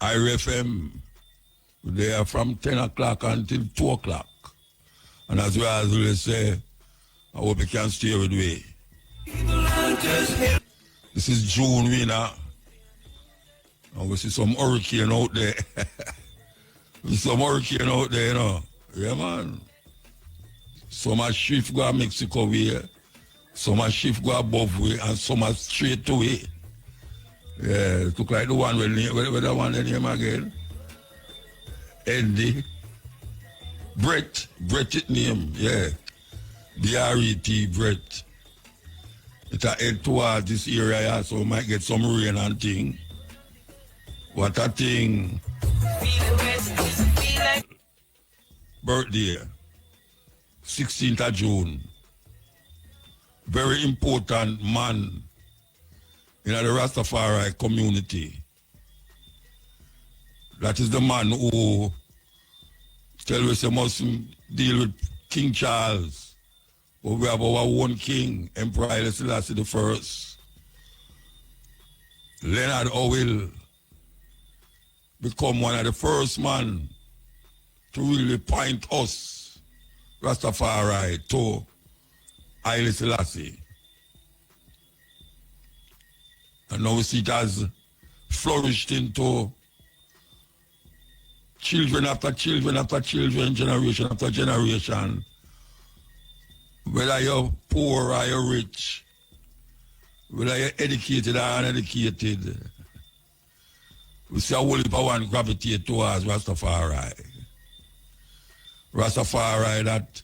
IRFM, they are from 10 o'clock until 2 o'clock. And as well as we say, I hope you can stay with me. This is June, we now. And we see some hurricane out there. We see some hurricane out there, you know. Yeah, man. Some are shift go to Mexico way, some are shift go above way, and some are straight away. Yeah, it look like the one with the one the name again. Andy. Brett it name, yeah. B-R-E-T, Brett. It's a head towards this area, so we might get some rain and thing. What a thing. Birthday, 16th of June. Very important man in the Rastafari community. That is the man who tell us we must deal with King Charles. But we have our own king, Emperor Haile Selassie I. Leonard Howell become one of the first man to really point us, Rastafari, to Haile Selassie. And now we see it has flourished into children after children after children, generation after generation. Whether you're poor or you're rich, whether you're educated or uneducated, we see a whole heap of one gravitate towards Rastafari. Rastafari, that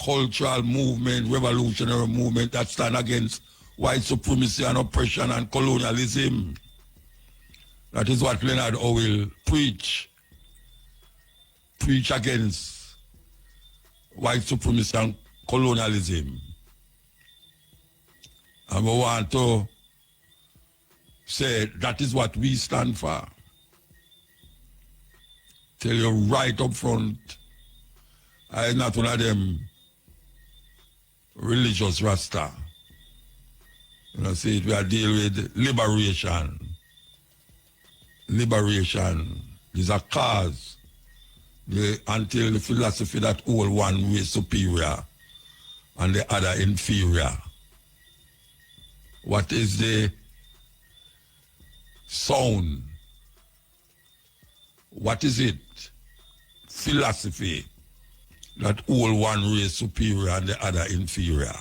cultural movement, revolutionary movement that stand against white supremacy and oppression and colonialism. That is what Leonard Howell preach against white supremacy and colonialism. And we want to say that is what we stand for. Tell you right up front, I am not one of them religious Rasta. You know, see, we are dealing with liberation. Liberation is a cause until the philosophy that all one way superior and the other inferior. What is the sound? What is it? Philosophy that all one race superior and the other inferior.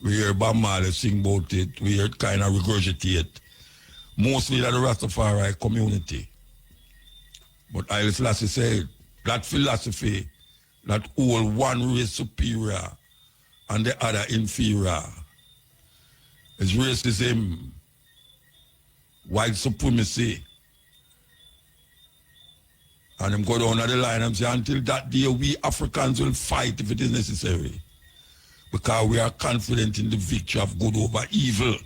We hear Bob Marley sing about it, we hear it kind of regurgitate. Mostly that the Rastafari community. But Haile Selassie said that philosophy that all one race superior and the other inferior is racism, white supremacy. And them go down the line and say, until that day, we Africans will fight if it is necessary. Because we are confident in the victory of good over evil.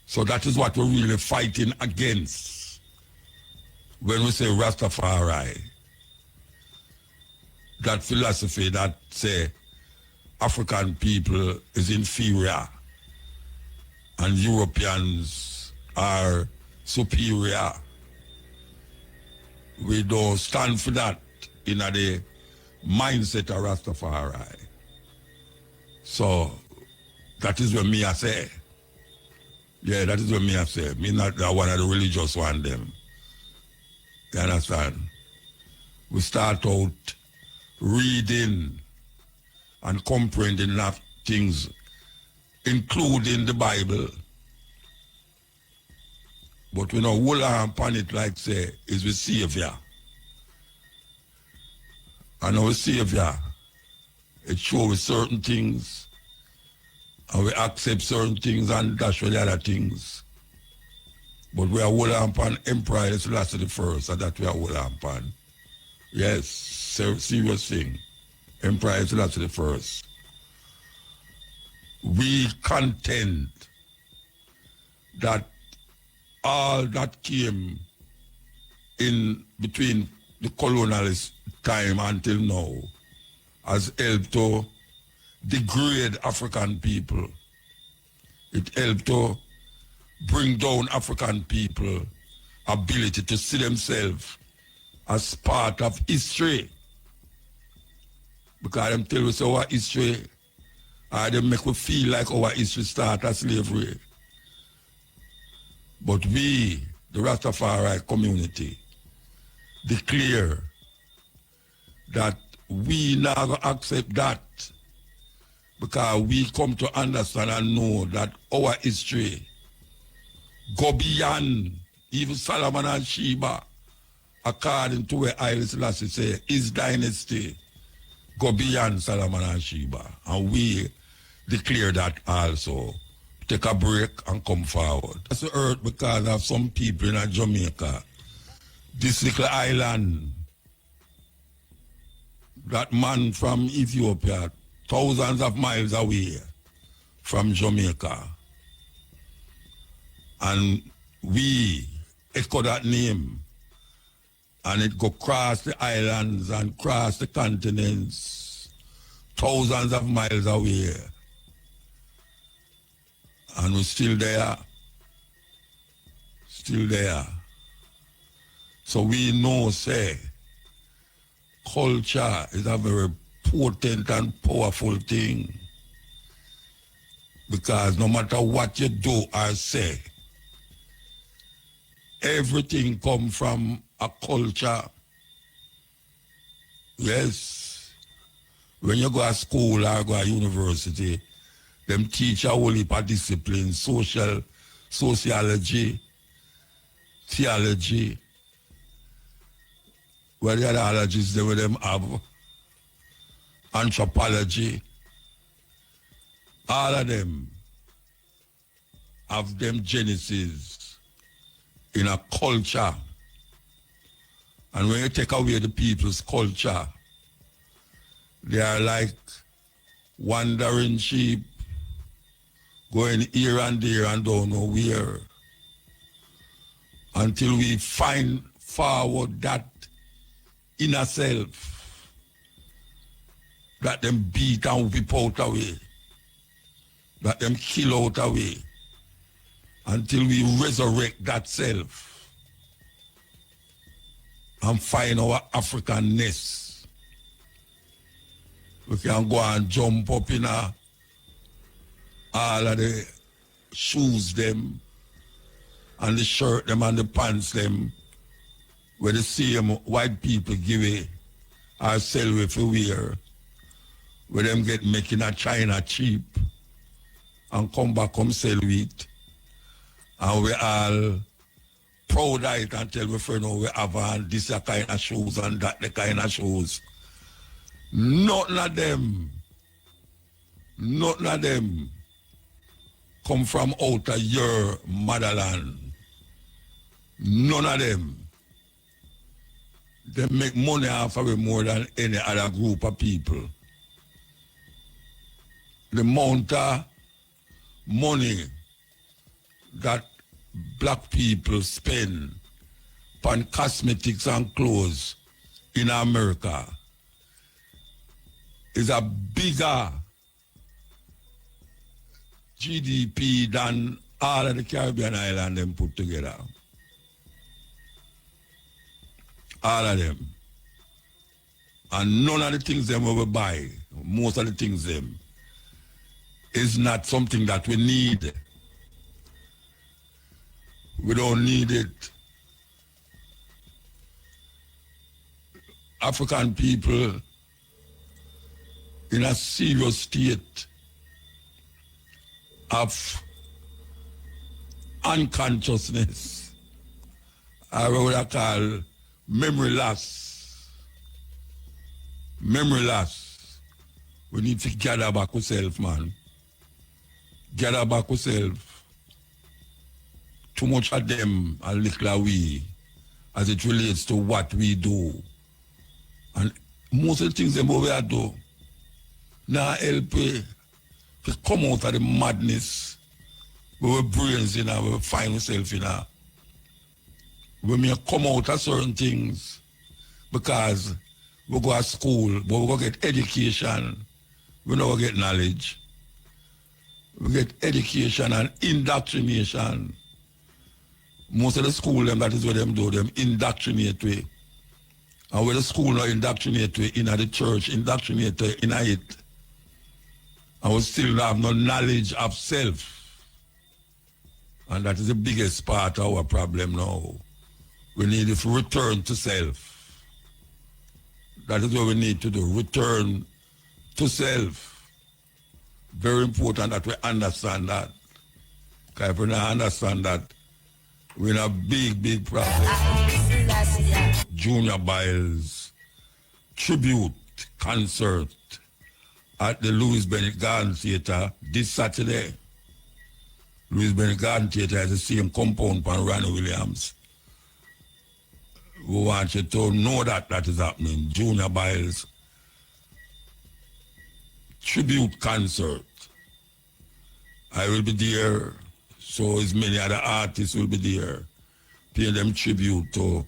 So that is what we're really fighting against when we say Rastafari. That philosophy that say African people is inferior and Europeans are superior. We don't stand for that in the mindset of Rastafari. So that is what me I say. Yeah, that is what me I say. Me not one of the religious one them. You understand? We start out reading and comprehending enough things, including the Bible. But we know hold on upon it like say is the Savior. And our Savior, it shows certain things, and we accept certain things and dash with the other things. But we are holding upon Emperor Haile Selassie I, and that we are holding upon. Yes, serious thing. Emperor Haile Selassie I. We contend that all that came in between the colonialist time until now has helped to degrade African people. It helped to bring down African people ability to see themselves as part of history. Because them tell us our history, or they make we feel like our history start as slavery. But we, the Rastafari community, declare that we never accept that, because we come to understand and know that our history go beyond even Solomon and Sheba, according to where Haile Selassie say, his dynasty go beyond Solomon and Sheba. And we declare that also. Take a break and come forward. That's the earth because of some people in Jamaica. This little island, that man from Ethiopia, thousands of miles away from Jamaica. And we echo that name, and it go cross the islands and cross the continents, thousands of miles away. And we're still there. Still there. So we know, say, culture is a very potent and powerful thing. Because no matter what you do or say, everything comes from a culture. Yes. When you go to school or go to university, them teach a whole heap of disciplines, sociology, theology. Where the ideologies they them have, anthropology, all of them have them genesis in a culture. And when you take away the people's culture, they are like wandering sheep, going here and there and don't know where, until we find forward that inner self that them beat and whip out away, that them kill out away, until we resurrect that self and find our Africanness. We can go and jump up in all of the shoes them and the shirt them and the pants them where the same white people give it or sell it for wear, where them get making a China cheap and come back come sell it. And we all proud of it and tell we friend we have on this kind of shoes and that the kind of shoes. None of them come from out of your motherland. None of them. They make money off of it more than any other group of people. The amount of money that black people spend on cosmetics and clothes in America is a bigger GDP than all of the Caribbean islands them put together. All of them. And none of the things them we buy, most of the things them, is not something that we need. We don't need it. African people in a serious state of unconsciousness, or what I call memory loss. Memory loss. We need to gather back ourselves, man. Gather back ourselves. Too much of them are little we as it relates to what we do. And most of the things them we are do now help to come out of the madness where our brains in we find ourselves in. We may come out of certain things because we go to school, but we go get education, we never get knowledge. We get education and indoctrination. Most of the school, them, that is what them do, them indoctrinate we. And where the school now indoctrinate we in the church, indoctrinate we in it. And we still have no knowledge of self. And that is the biggest part of our problem now. We need to return to self. That is what we need to do, return to self. Very important that we understand that. Because if we don't understand that, we're in a big, big problem. Junior Biles tribute concert at the Louis Bennett Garden Theatre this Saturday. Louis Bennett Garden Theatre has the same compound from Ronnie Williams. We want you to know that that is happening. Junior Biles tribute concert. I will be there, so as many other artists will be there, paying them tribute to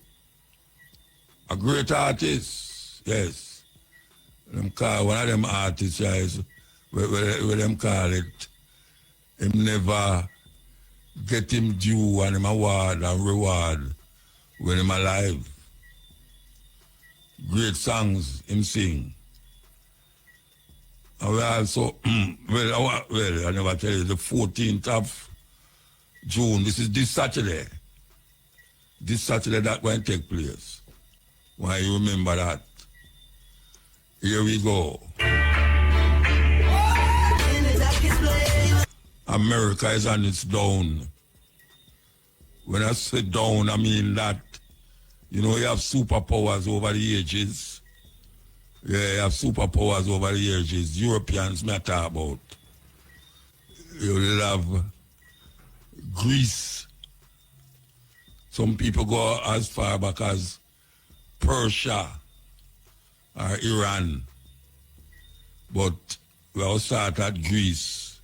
a great artist, yes. Them call one of them artists, guys, where them call it, him never get him due and him award and reward when him alive. Great songs him sing. And we also, I never tell you, the 14th of June, this is this Saturday. This Saturday that going to take place. Why you remember that? Here we go. America is on its down. When I say down, I mean that, you know, you have superpowers over the ages. Yeah, you have superpowers over the ages. Europeans may talk about. You will have Greece. Some people go as far back as Persia or Iran. But we'll start at Greece.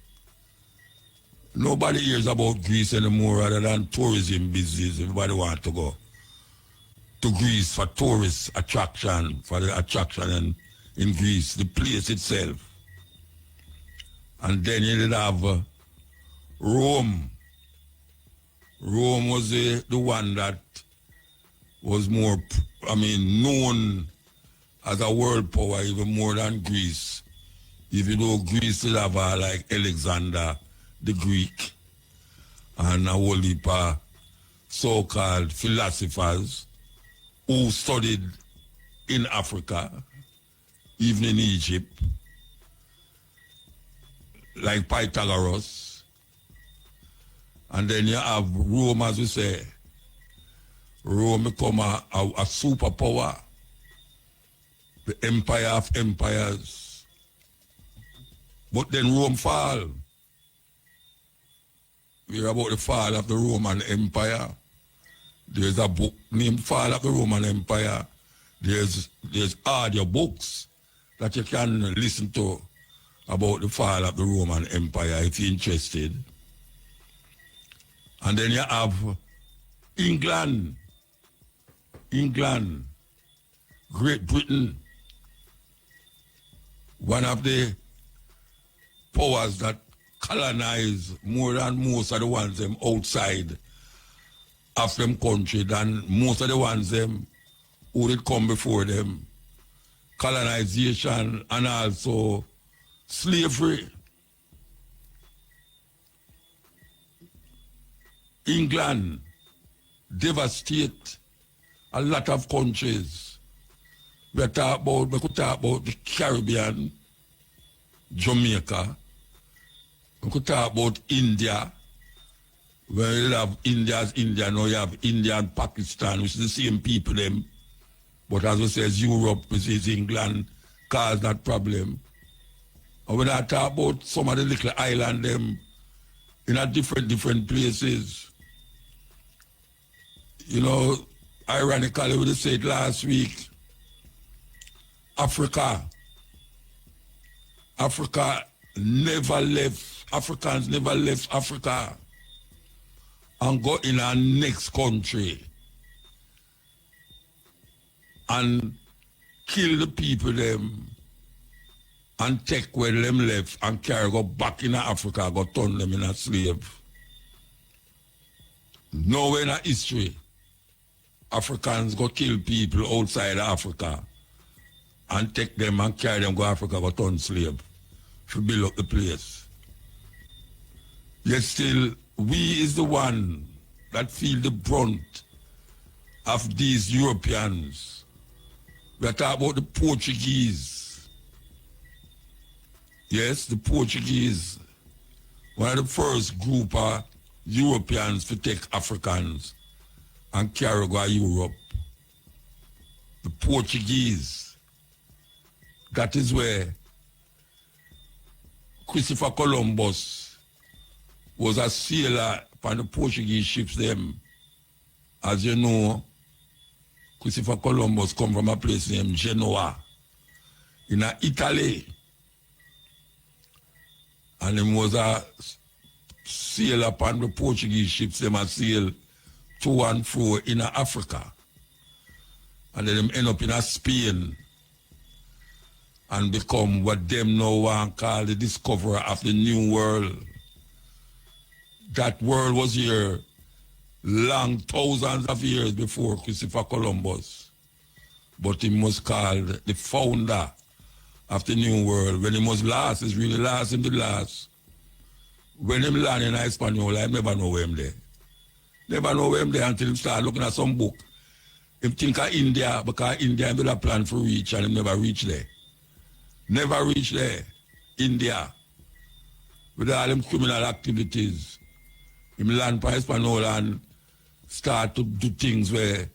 Nobody hears about Greece anymore other than tourism business. Everybody wants to go to Greece for tourist attraction, for the attraction in Greece, the place itself. And then you did have Rome. Rome was the one that was more, known as a world power even more than Greece. Even though Greece still have like Alexander the Greek and a whole heap of so-called philosophers who studied in Africa, even in Egypt, like Pythagoras. And then you have Rome, as we say. Rome become a superpower, the empire of empires. But then Rome fall. We hear about the fall of the Roman Empire. There's a book named Fall of the Roman Empire. There's audio books that you can listen to about the fall of the Roman Empire if you're interested. And then you have England, Great Britain, one of the powers that colonize more than most of the ones them outside of them country than most of the ones them who did come before them. Colonization and also slavery. England devastate a lot of countries. We could talk about the Caribbean, Jamaica. We could talk about India. Where you have India as India, now you have India and Pakistan, which is the same people them. But as we say, Europe, which is England, caused that problem. And when I talk about some of the little island them in a different places, you know, ironically, we said last week, Africa never left, Africans never left Africa and go in our next country and kill the people them and take where them left and carry go back in Africa, go turn them in a slave. Nowhere in our history, Africans go kill people outside Africa and take them and carry them go Africa go turn slave to build up the place. Yet still, we is the one that feel the brunt of these Europeans. We are talking about the Portuguese. Yes, the Portuguese, one of the first group of Europeans to take Africans and carry go to Europe. The Portuguese. That is where Christopher Columbus was a sailor on the Portuguese ships them. As you know, Christopher Columbus come from a place named Genoa in Italy. And he was a sailor upon the Portuguese ships them and sail to and fro in Africa. And then them end up in Spain and become what them now want call the discoverer of the new world. That world was here long thousands of years before Christopher Columbus. But he was called the founder of the new world. When he was last, it's really last in the last. When him land in Hispaniola, I never know where him there. Never know where him there until he start looking at some book. Him think of India, because India had a plan for reach and he never reach there. Never reach there. India. With all them criminal activities. Him land for Hispaniola and start to do things where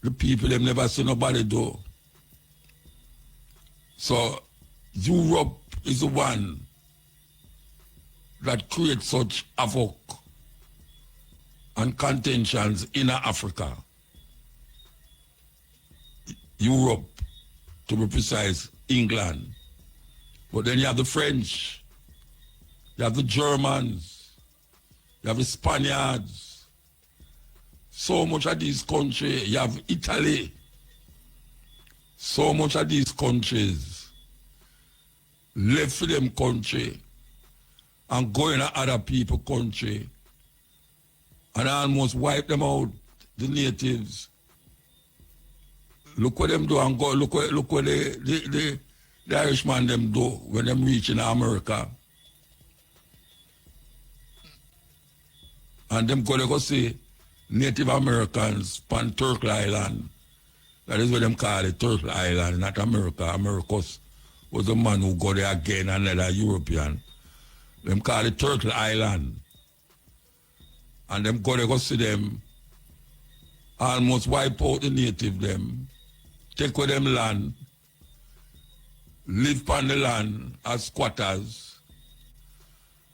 the people them never see nobody do. So Europe is the one that creates such havoc and contentions in Africa. Europe, to be precise, England. But then you have the French, you have the Germans, you have the Spaniards. So much of these countries, you have Italy. So much of these countries left for them country and go in other people's country and almost wipe them out, the natives. Look what them do and go, look what the Irishman them do when them reach in America. And them go see Native Americans on Turtle Island. That is what them call it, Turtle Island, not America. Americus was the man who got there again, another European. Them call it Turtle Island. And them go see them, almost wipe out the native them, take with them land, live on the land as squatters,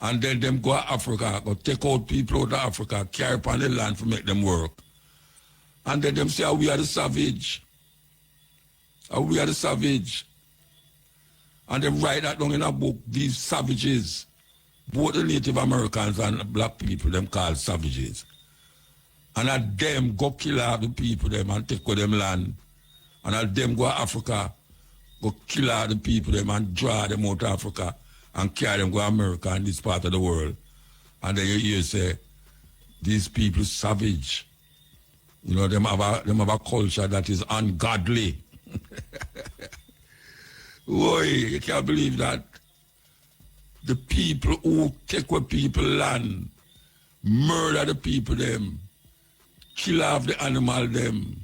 and then them go to Africa, go take out people out of Africa, carry upon the land to make them work. And then them say, oh, we are the savage. Oh, we are the savage. And them write that down in a book, these savages, both the Native Americans and black people, them called savages. And at them go kill all the people them and take with them land. And at them go to Africa, go kill all the people them and draw them out of Africa and carry them go to America and this part of the world. And then you hear say, these people savage. You know, them have a culture that is ungodly. Boy, you can't believe that. The people who take away people land, murder the people them, kill off the animal them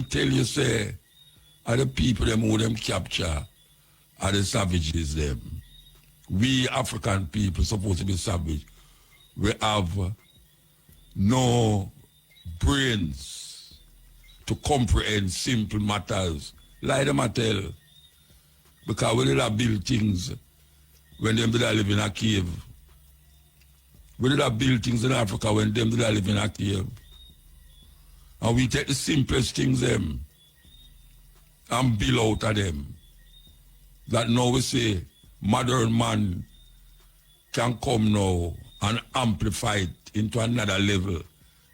tell you say, are the people them who them capture, are the savages them. We African people supposed to be savage. We have no brains to comprehend simple matters. Like them I tell. Because we did have build things when them did live in a cave. We did have build things in Africa when them did live in a cave. And we take the simplest things them and build out of them. That now we say modern man can come now and amplify it into another level.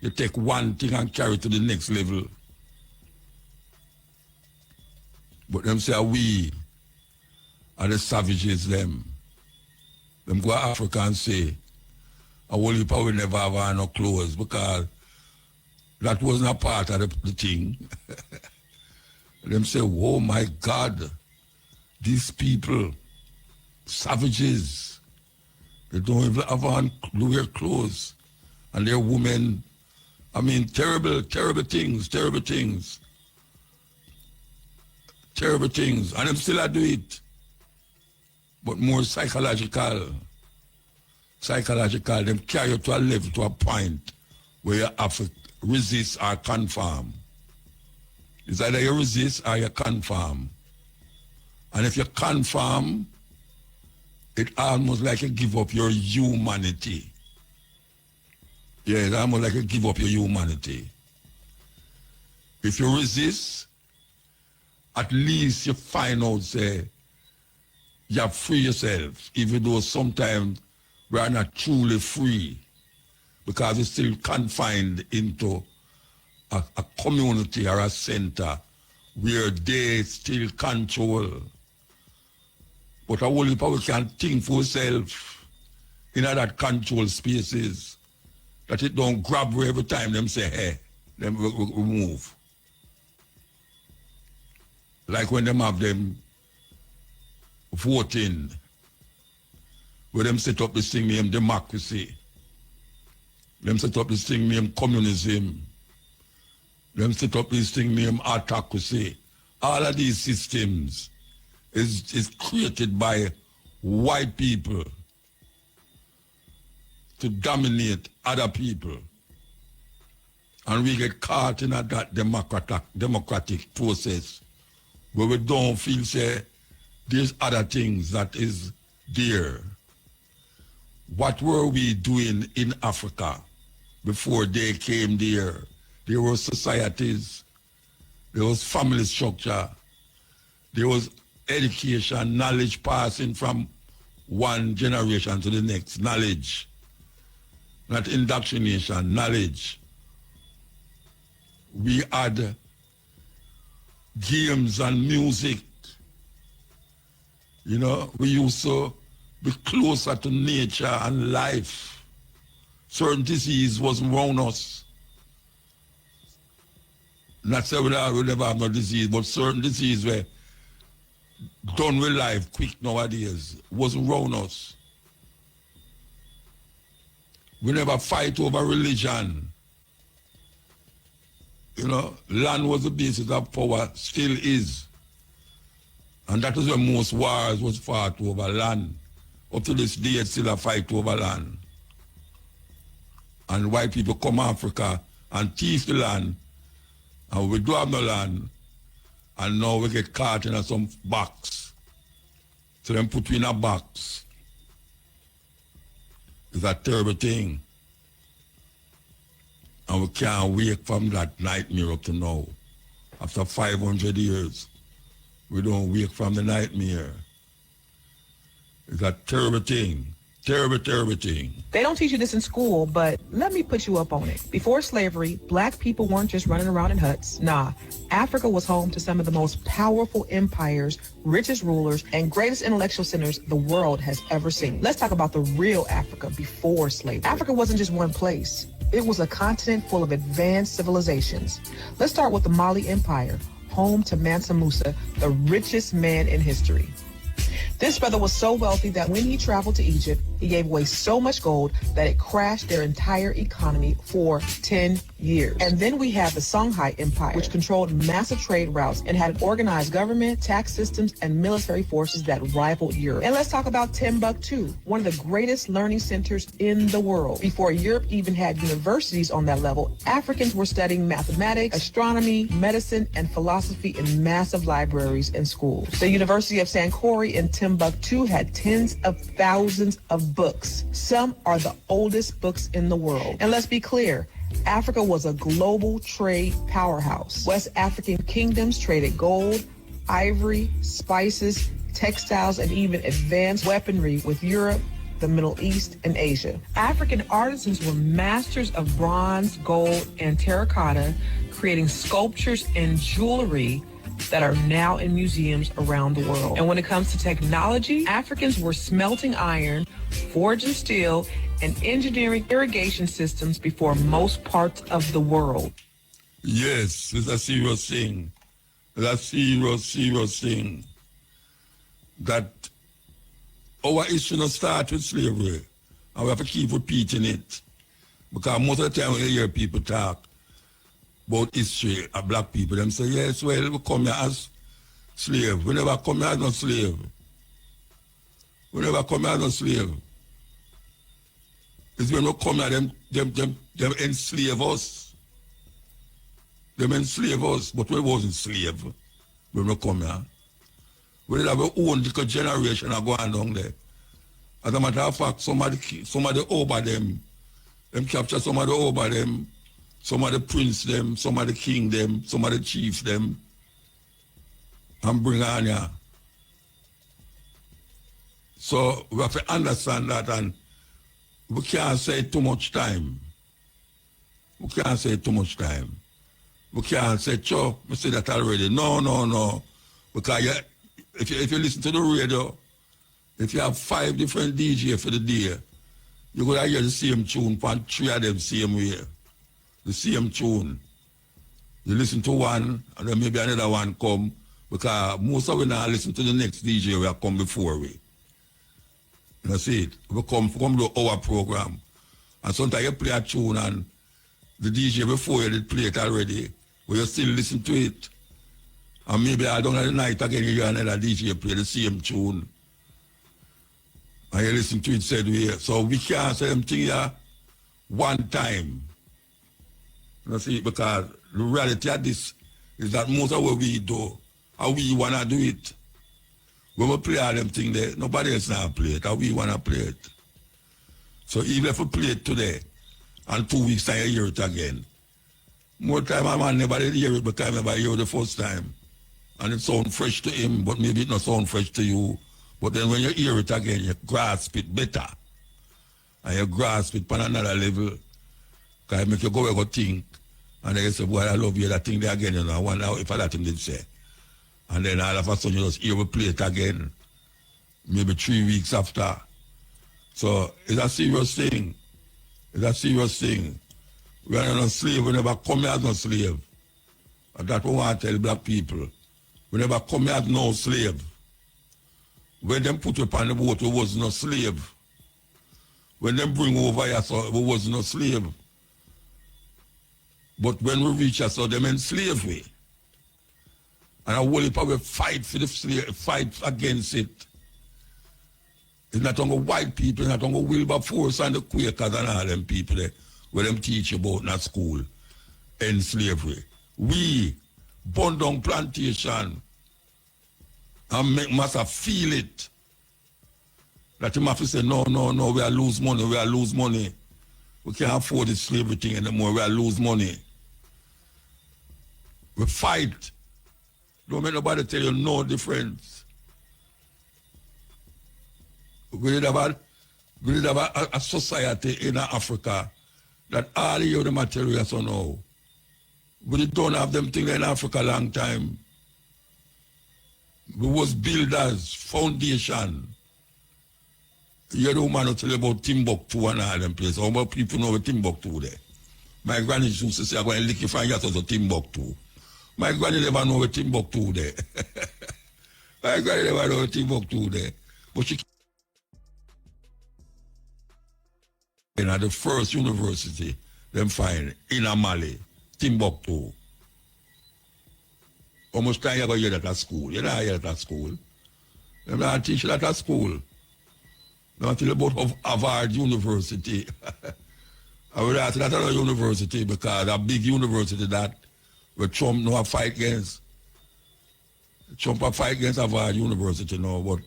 You take one thing and carry it to the next level. But them say we are the savages them. Them go to Africa and say, a whole heap of we never have on no clothes because that wasn't a part of the thing. Them say, oh my God, these people, savages, they don't even have on wear clothes. And they're women. I mean, terrible, terrible things. And them still I do it. But more psychological. Them carry you to a level, to a point where you have to resist or conform. It's either you resist or you conform. And if you conform, it's almost like you give up your humanity. Yeah, it's almost like you give up your humanity. If you resist, at least you find out, say, you have free yourself, even though sometimes we are not truly free because we're still confined into a community or a center where they still control. But a whole people can think for yourself in that control spaces, that it don't grab you every time them say, hey, then we move. Like when them have them voting, where them set up this thing named democracy, them set up this thing named communism, them set up this thing named autocracy. All of these systems is created by white people to dominate other people. And we get caught in that democratic process where we don't feel, say, there's other things that is there. What were we doing in Africa before they came there? There were societies, there was family structure, there was education, knowledge passing from one generation to the next, knowledge, not indoctrination, knowledge. We had games and music. You know, we used to be closer to nature and life. Certain disease wasn't around us. Not say we never have no disease, but certain disease were done with life quick nowadays. Wasn't around us. We never fight over religion. You know, land was the basis of power, still is. And that is where most wars was fought over land. Up to this day, it's still a fight over land. And white people come to Africa and thief the land. And we do have no land. And now we get caught in some box. So then put you in a box. It's a terrible thing. And we can't wake from that nightmare up to now. After 500 years, we don't wake from the nightmare. It's a terrible thing. Terrible, terrible thing. They don't teach you this in school, but let me put you up on it. Before slavery, black people weren't just running around in huts. Nah, Africa was home to some of the most powerful empires, richest rulers, and greatest intellectual centers the world has ever seen. Let's talk about the real Africa before slavery. Africa wasn't just one place. It was a continent full of advanced civilizations. Let's start with the Mali Empire, home to Mansa Musa, the richest man in history. This brother was so wealthy that when he traveled to Egypt, he gave away so much gold that it crashed their entire economy for 10 years. And then we have the Songhai Empire, which controlled massive trade routes and had an organized government, tax systems, and military forces that rivaled Europe. And let's talk about Timbuktu, one of the greatest learning centers in the world. Before Europe even had universities on that level, Africans were studying mathematics, astronomy, medicine, and philosophy in massive libraries and schools. The University of Sankore in Timbuktu had tens of thousands of books. Some are the oldest books in the world. And let's be clear, Africa was a global trade powerhouse. West African kingdoms traded gold, ivory, spices, textiles, and even advanced weaponry with Europe, the Middle East, and Asia. African artisans were masters of bronze, gold, and terracotta, creating sculptures and jewelry that are now in museums around the world. And when it comes to technology, Africans were smelting iron, forging steel, and engineering irrigation systems before most parts of the world. Yes, it's a serious thing. It's a serious, serious thing. That our history not start with slavery. And we have to keep repeating it. Because most of the time when you hear people talk about history of black people, them say, yes, well, we come here as slave. We never come here as no slave. We never come here as no slave. It's when we come here, them enslave us. Them enslave us, but we wasn't slave when we come here. We did have our own little generation going down there. As a matter of fact, somebody over them capture somebody over them, some of the prince them, some of the king them, some of the chief them, and bring on here. So we have to understand that, and we can't say too much time. We can't say too much time. We can't say, Cho, we say that already. No. Because if you listen to the radio, if you have 5 different DJs for the day, you're going to hear the same tune from 3 of them same way. The same tune. You listen to one, and then maybe another one come, because most of we now listen to the next DJ who come before we. You see it? We come to our program, and sometimes you play a tune, and the DJ before you did play it already, but you still listen to it. And maybe I don't know the night again, you hear another DJ play the same tune. And you listen to it said way. So we can't say them things here one time. You see, because the reality of this is that most of what we do, how we want to do it. When we play all them things there, nobody else now play it, how we want to play it. So even if we play it today, and 2 weeks time you hear it again, more time a man never did hear it because I never hear it the first time. And it sounds fresh to him, but maybe it not sound fresh to you. But then when you hear it again, you grasp it better. And you grasp it on another level. Because it make you go and go think. And then you say, boy, I love you, that thing there again, you know. I wonder if I that him did say. And then all of a sudden you just hear we play it again. Maybe 3 weeks after. So it's a serious thing. It's a serious thing. We are not slave, we never come here as no slave. And that's what I want to tell black people. We never come here as no slave. When them put you on the boat, we was no slave. When them bring over here, so we was no slave. But when we reach us, so them enslave we. And I will probably fight for the slave, fight against it. It's not only white people, it's not only Wilberforce and the Quakers and all them people there, where them teach about in school, end slavery. We burn down plantation and make massa feel it. That him have to say, no, we are lose money. We can't afford this slavery thing anymore, we are lose money. We fight. Don't make nobody tell you no difference. We did have a society in Africa that all the materials are now. We don't have them things in Africa a long time. We was builders, foundation. You're the woman who tell you about Timbuktu and all them places. How many people know about Timbuktu there? My granny used to say, I'm going to lick your fingers out of Timbuktu. My granny never know about Timbuktu there. My granny never know about Timbuktu there. But she at the first university, them find in Mali, Timbuktu. Almost time you go hear that at school. You don't hear that at school. Them not teach that at school. Not till about Harvard University. I would ask that at a university because a big university that where Trump no a fight against. Trump a fight against Harvard University now, but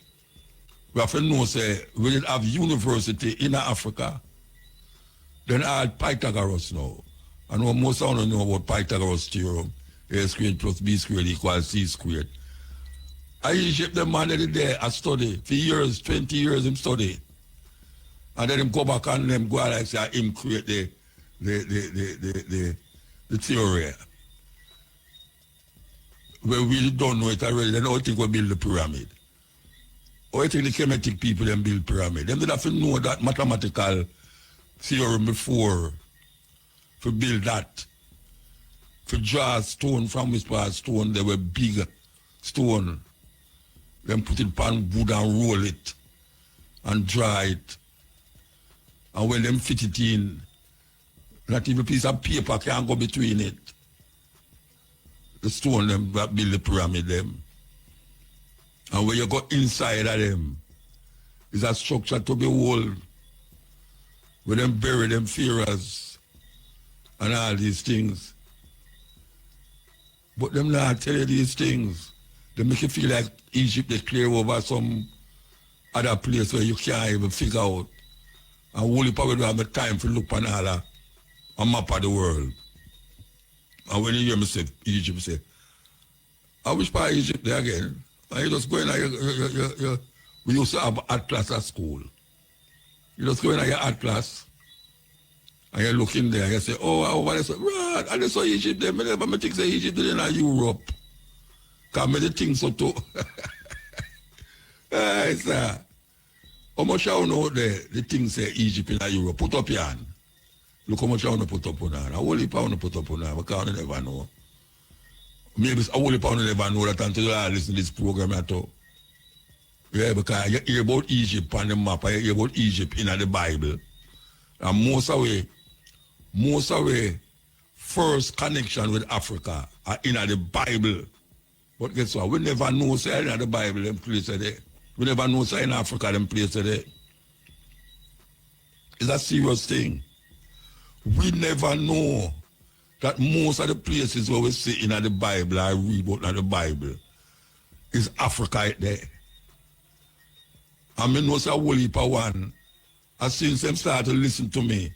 we have to know say we didn't have university in Africa. Then add Pythagoras now. I know most of them know about Pythagoras theorem. A squared plus B squared equals C squared. I Egypt the man every day I study. For years, 20 years him study. And then him go back and them go out and say him create the theory. we really don't know it already. Then how you think we build the pyramid? How you think the Kemetic people then build pyramid? Them did have to know that mathematical theorem before to build that. To draw a stone from which part stone, they were big stone. Then put it on wood and roll it and dry it. And when them fit it in, not even a piece of paper can go between it. The stone them that build the pyramid them. And when you go inside of them, is a structure to behold. Where them bury them pharaohs and all these things. But them not tell you these things. They make you feel like Egypt they clear over some other place where you can't even figure out. And only probably don't have the time to look on all a map of the world. And when you hear me say Egypt, you say, I wish part of Egypt there again. And you just go in and we used to have atlas at school. You just go in your atlas and you look in there and you say, oh, what is it? Right, and I saw Egypt there. I never think say Egypt there in Europe. Because I think so too. Hey, sir. How much I know the thing say Egypt in Europe? Put up your hand. Look how much I want to put up on that. I only want to put up on that because I never know. Maybe I only want to never know that until I listen to this program at all. Yeah, because you hear about Egypt on the map, you hear about Egypt in the Bible. And most of the first connection with Africa are in the Bible. But guess what? We never know say in the Bible them place there. We never know say in Africa them place there. It's a serious thing. We never know that most of the places where we see in the Bible, I read about in the Bible, is Africa right there. And I know say a whole heap of one. As soon as them start to listen to me,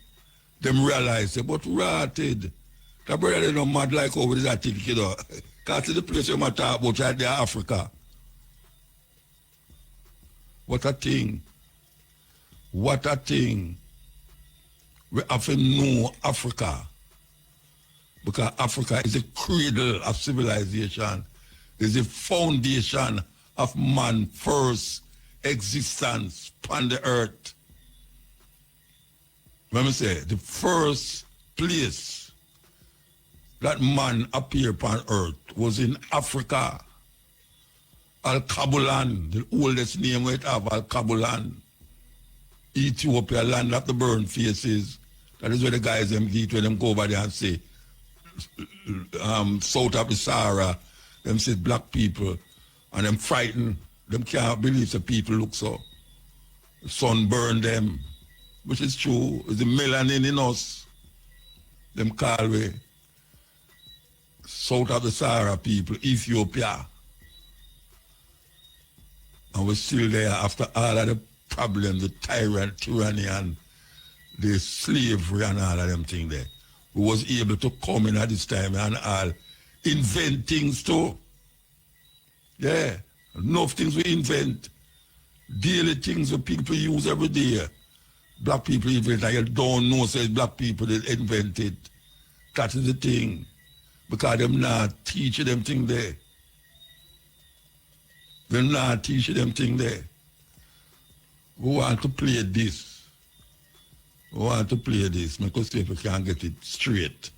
them realize, but rotted. The brother they don't mad like over that thing, you know. Because the place you might talk about right there, Africa. What a thing. What a thing. We have to know Africa. Because Africa is the cradle of civilization. Is the foundation of man's first existence on the earth. Let me say, the first place that man appeared on earth was in Africa. Al-Kabulan, the oldest name we have, Al-Kabulan. Ethiopia, land of the burnt faces. That is where the guys them get when them go over there and say, south of the Sahara, them say black people, and them frightened. Them can't believe the people look so. The sun burned them, which is true. It's the melanin in us. Them call we south of the Sahara people, Ethiopia. And we're still there after all of the problems, the tyranny and the slavery and all of them things there. We was able to come in at this time and all invent things too. Yeah, enough things we invent. Daily things that people use every day. Black people invent, and you don't know, says black people that invent it. That is the thing. Because them not teaching them thing there. They're not teaching them thing there. We want to play this. We want to play this. Because see if we can get it straight.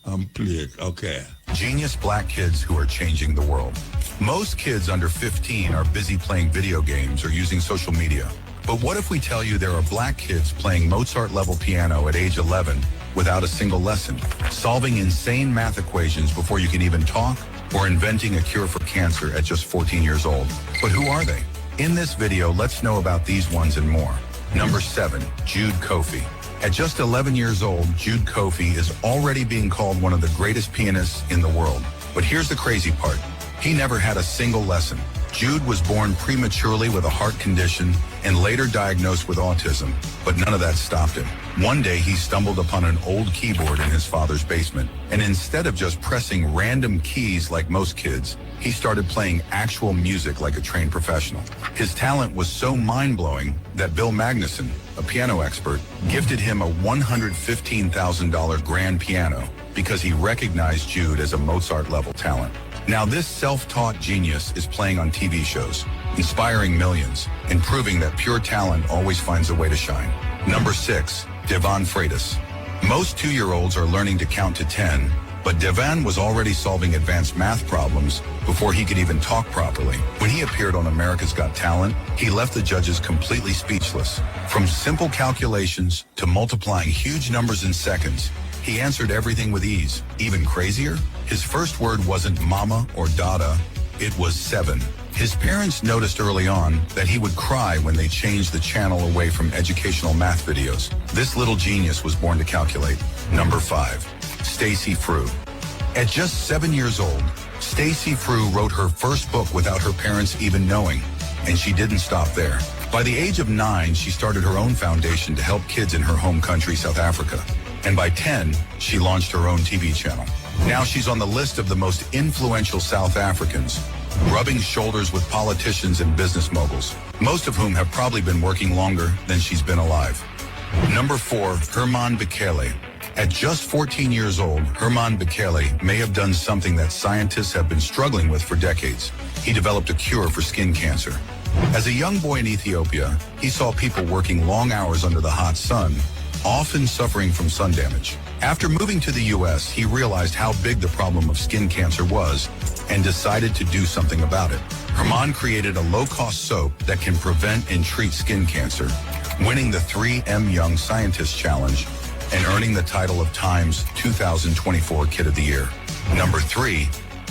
And play it, okay. Genius black kids who are changing the world. Most kids under 15 are busy playing video games or using social media. But what if we tell you there are black kids playing Mozart-level piano at age 11 without a single lesson, solving insane math equations before you can even talk, or inventing a cure for cancer at just 14 years old? But who are they? In this video, let's know about these ones and more. Number 7, Jude Kofi. At just 11 years old, Jude Kofi is already being called one of the greatest pianists in the world. But here's the crazy part. He never had a single lesson. Jude was born prematurely with a heart condition and later diagnosed with autism, but none of that stopped him. One day, he stumbled upon an old keyboard in his father's basement, and instead of just pressing random keys like most kids, he started playing actual music like a trained professional. His talent was so mind-blowing that Bill Magnuson, a piano expert, gifted him a $115,000 grand piano because he recognized Jude as a Mozart-level talent. Now this self-taught genius is playing on TV shows, inspiring millions, and proving that pure talent always finds a way to shine. Number 6, Devon Freitas. Most 2-year-olds are learning to count to 10, but Devon was already solving advanced math problems before he could even talk properly. When he appeared on America's Got Talent, he left the judges completely speechless. From simple calculations to multiplying huge numbers in seconds, he answered everything with ease. Even crazier, his first word wasn't mama or dada, it was 7. His parents noticed early on that he would cry when they changed the channel away from educational math videos. This little genius was born to calculate. Number 5, Stacy Frew. At just 7 years old, Stacy Frew wrote her first book without her parents even knowing, and she didn't stop there. By the age of 9, she started her own foundation to help kids in her home country, South Africa. And by 10, she launched her own TV channel. Now she's on the list of the most influential South Africans, rubbing shoulders with politicians and business moguls, most of whom have probably been working longer than she's been alive. Number 4, Herman Bekele. At just 14 years old, Herman Bekele may have done something that scientists have been struggling with for decades. He developed a cure for skin cancer. As a young boy in Ethiopia, he saw people working long hours under the hot sun, often suffering from sun damage. After moving to the U.S., he realized how big the problem of skin cancer was and decided to do something about it. Herman created a low-cost soap that can prevent and treat skin cancer, winning the 3M Young Scientist Challenge and earning the title of Time's 2024 Kid of the Year. Number 3,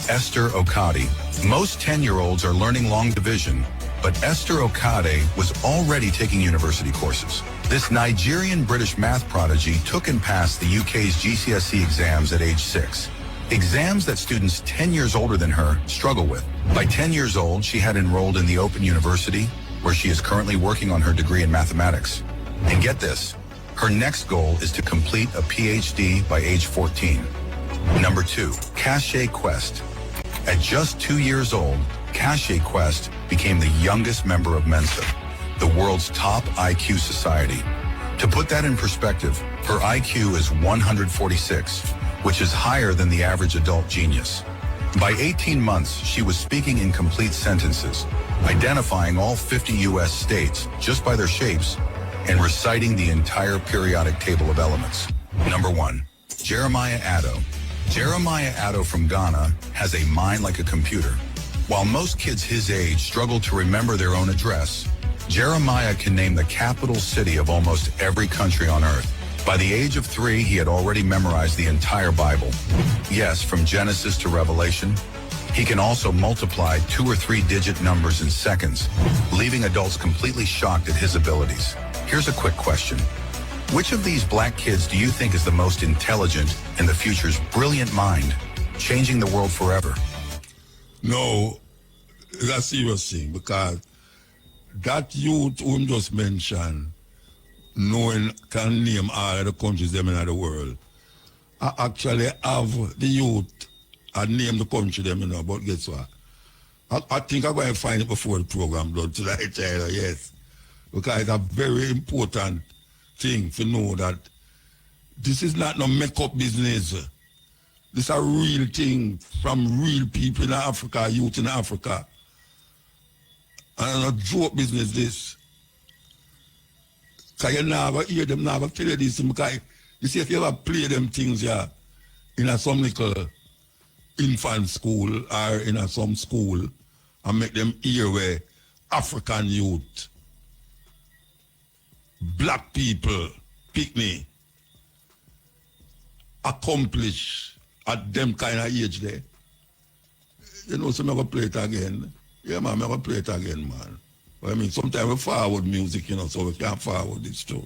Esther Okade. Most 10-year-olds are learning long division, but Esther Okade was already taking university courses. This Nigerian-British math prodigy took and passed the UK's GCSE exams at age 6. Exams that students 10 years older than her struggle with. By 10 years old, she had enrolled in the Open University, where she is currently working on her degree in mathematics. And get this, her next goal is to complete a PhD by age 14. Number 2, Cache Quest. At just 2 years old, Cache Quest became the youngest member of Mensa, the world's top IQ society. To put that in perspective, her IQ is 146, which is higher than the average adult genius. By 18 months, she was speaking in complete sentences, identifying all 50 U.S. states just by their shapes, and reciting the entire periodic table of elements. Number 1, Jeremiah Addo. Jeremiah Addo from Ghana has a mind like a computer. While most kids his age struggle to remember their own address, Jeremiah can name the capital city of almost every country on earth. By the age of 3, he had already memorized the entire Bible. Yes, from Genesis to Revelation. He can also multiply 2 or 3 digit numbers in seconds, leaving adults completely shocked at his abilities. Here's a quick question. Which of these black kids do you think is the most intelligent and the future's brilliant mind, changing the world forever? No, that's a serious thing, because that youth whom just mentioned, knowing can name all of the countries them in the world, I actually have the youth and name the country them, but guess what? I think I'm going to find it before the program done tonight, yes. Because it's a very important thing to know that this is not no make-up business. This is a real thing from real people in Africa, youth in Africa. And not joke business, this. Because you never hear them, never tell you this. Because you see, if you ever play them things here in some little infant school or in some school and make them hear where African youth, black people, picnic, accomplish at them kind of age there. You know, so I'm going to play it again. Yeah, man, I'm going to play it again, man. But I mean, sometimes we forward music, you know, so we can't forward this too.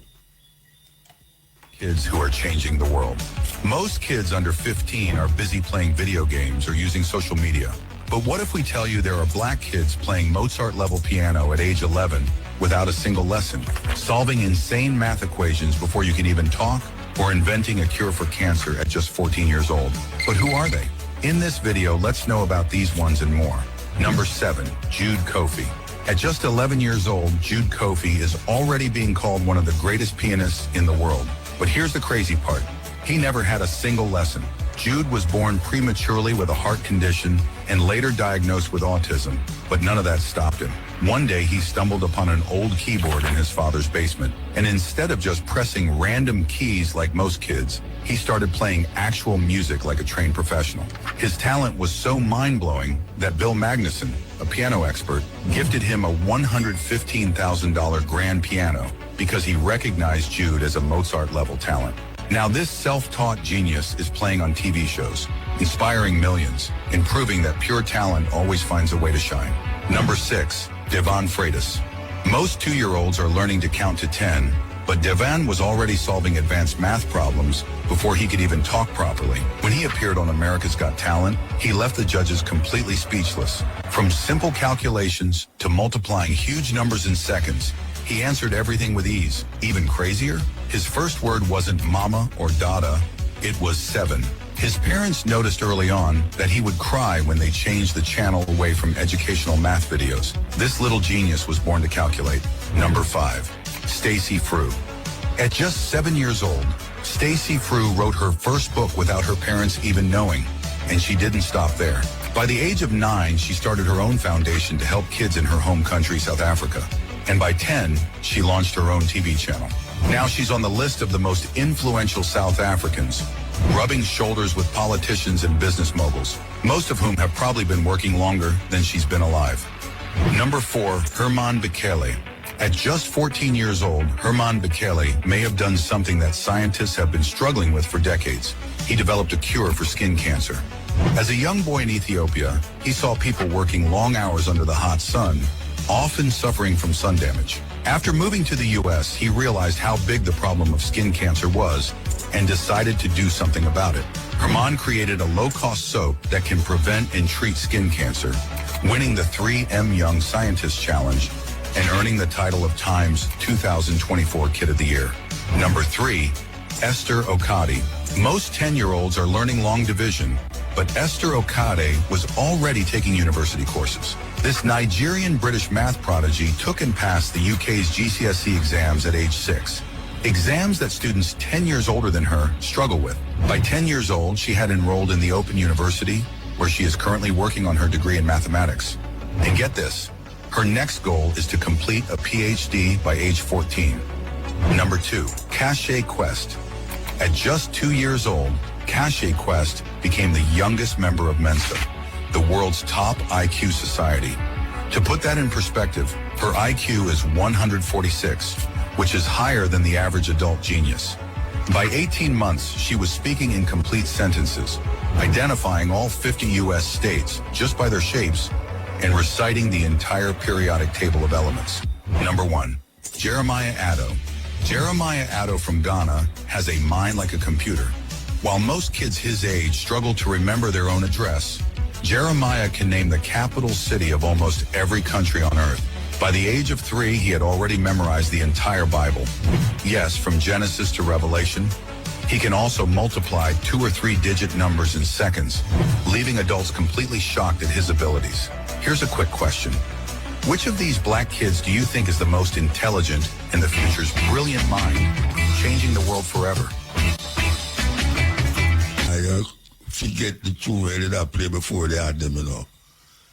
Kids who are changing the world. Most kids under 15 are busy playing video games or using social media. But what if we tell you there are black kids playing Mozart-level piano at age 11 without a single lesson, solving insane math equations before you can even talk, or inventing a cure for cancer at just 14 years old? But who are they? In this video, let's know about these ones and more. Number 7, Jude Kofi. At just 11 years old, Jude Kofi is already being called one of the greatest pianists in the world. But here's the crazy part. He never had a single lesson. Jude was born prematurely with a heart condition and later diagnosed with autism, but none of that stopped him. One day, he stumbled upon an old keyboard in his father's basement, and instead of just pressing random keys like most kids, he started playing actual music like a trained professional. His talent was so mind-blowing that Bill Magnuson, a piano expert, gifted him a $115,000 grand piano because he recognized Jude as a Mozart-level talent. Now this self-taught genius is playing on TV shows, inspiring millions, and proving that pure talent always finds a way to shine. Number 6, Devon Freitas. Most 2-year-olds are learning to count to 10, but Devon was already solving advanced math problems before he could even talk properly. When he appeared on America's Got Talent, he left the judges completely speechless. From simple calculations to multiplying huge numbers in seconds, he answered everything with ease. Even crazier, his first word wasn't mama or dada, it was 7. His parents noticed early on that he would cry when they changed the channel away from educational math videos. This little genius was born to calculate. Number 5, Stacy Frew. At just 7 years old, Stacy Frew wrote her first book without her parents even knowing, and she didn't stop there. By the age of 9, she started her own foundation to help kids in her home country, South Africa. And by 10, she launched her own TV channel. Now she's on the list of the most influential South Africans, rubbing shoulders with politicians and business moguls, most of whom have probably been working longer than she's been alive. Number 4, Herman Bekele. At just 14 years old, Herman Bekele may have done something that scientists have been struggling with for decades. He developed a cure for skin cancer. As a young boy in Ethiopia, he saw people working long hours under the hot sun, often suffering from sun damage. After moving to the U.S., he realized how big the problem of skin cancer was and decided to do something about it. Herman created a low-cost soap that can prevent and treat skin cancer, winning the 3M Young Scientist Challenge and earning the title of Time's 2024 Kid of the Year. Number 3, Esther Okade. Most 10-year-olds are learning long division, but Esther Okade was already taking university courses. This Nigerian-British math prodigy took and passed the UK's GCSE exams at age 6. Exams that students 10 years older than her struggle with. By 10 years old, she had enrolled in the Open University, where she is currently working on her degree in mathematics. And get this, her next goal is to complete a PhD by age 14. Number 2, Cache Quest. At just 2 years old, Cache Quest became the youngest member of Mensa, the world's top IQ society. To put that in perspective, her IQ is 146, which is higher than the average adult genius. By 18 months, she was speaking in complete sentences, identifying all 50 U.S. states just by their shapes, and reciting the entire periodic table of elements. Number 1, Jeremiah Addo. Jeremiah Addo from Ghana has a mind like a computer. While most kids his age struggle to remember their own address, Jeremiah can name the capital city of almost every country on earth. By the age of 3, he had already memorized the entire Bible. Yes, from Genesis to Revelation. He can also multiply 2 or 3 digit numbers in seconds, leaving adults completely shocked at his abilities. Here's a quick question. Which of these black kids do you think is the most intelligent and the future's brilliant mind, changing the world forever? I forget the tune where they play before they had them,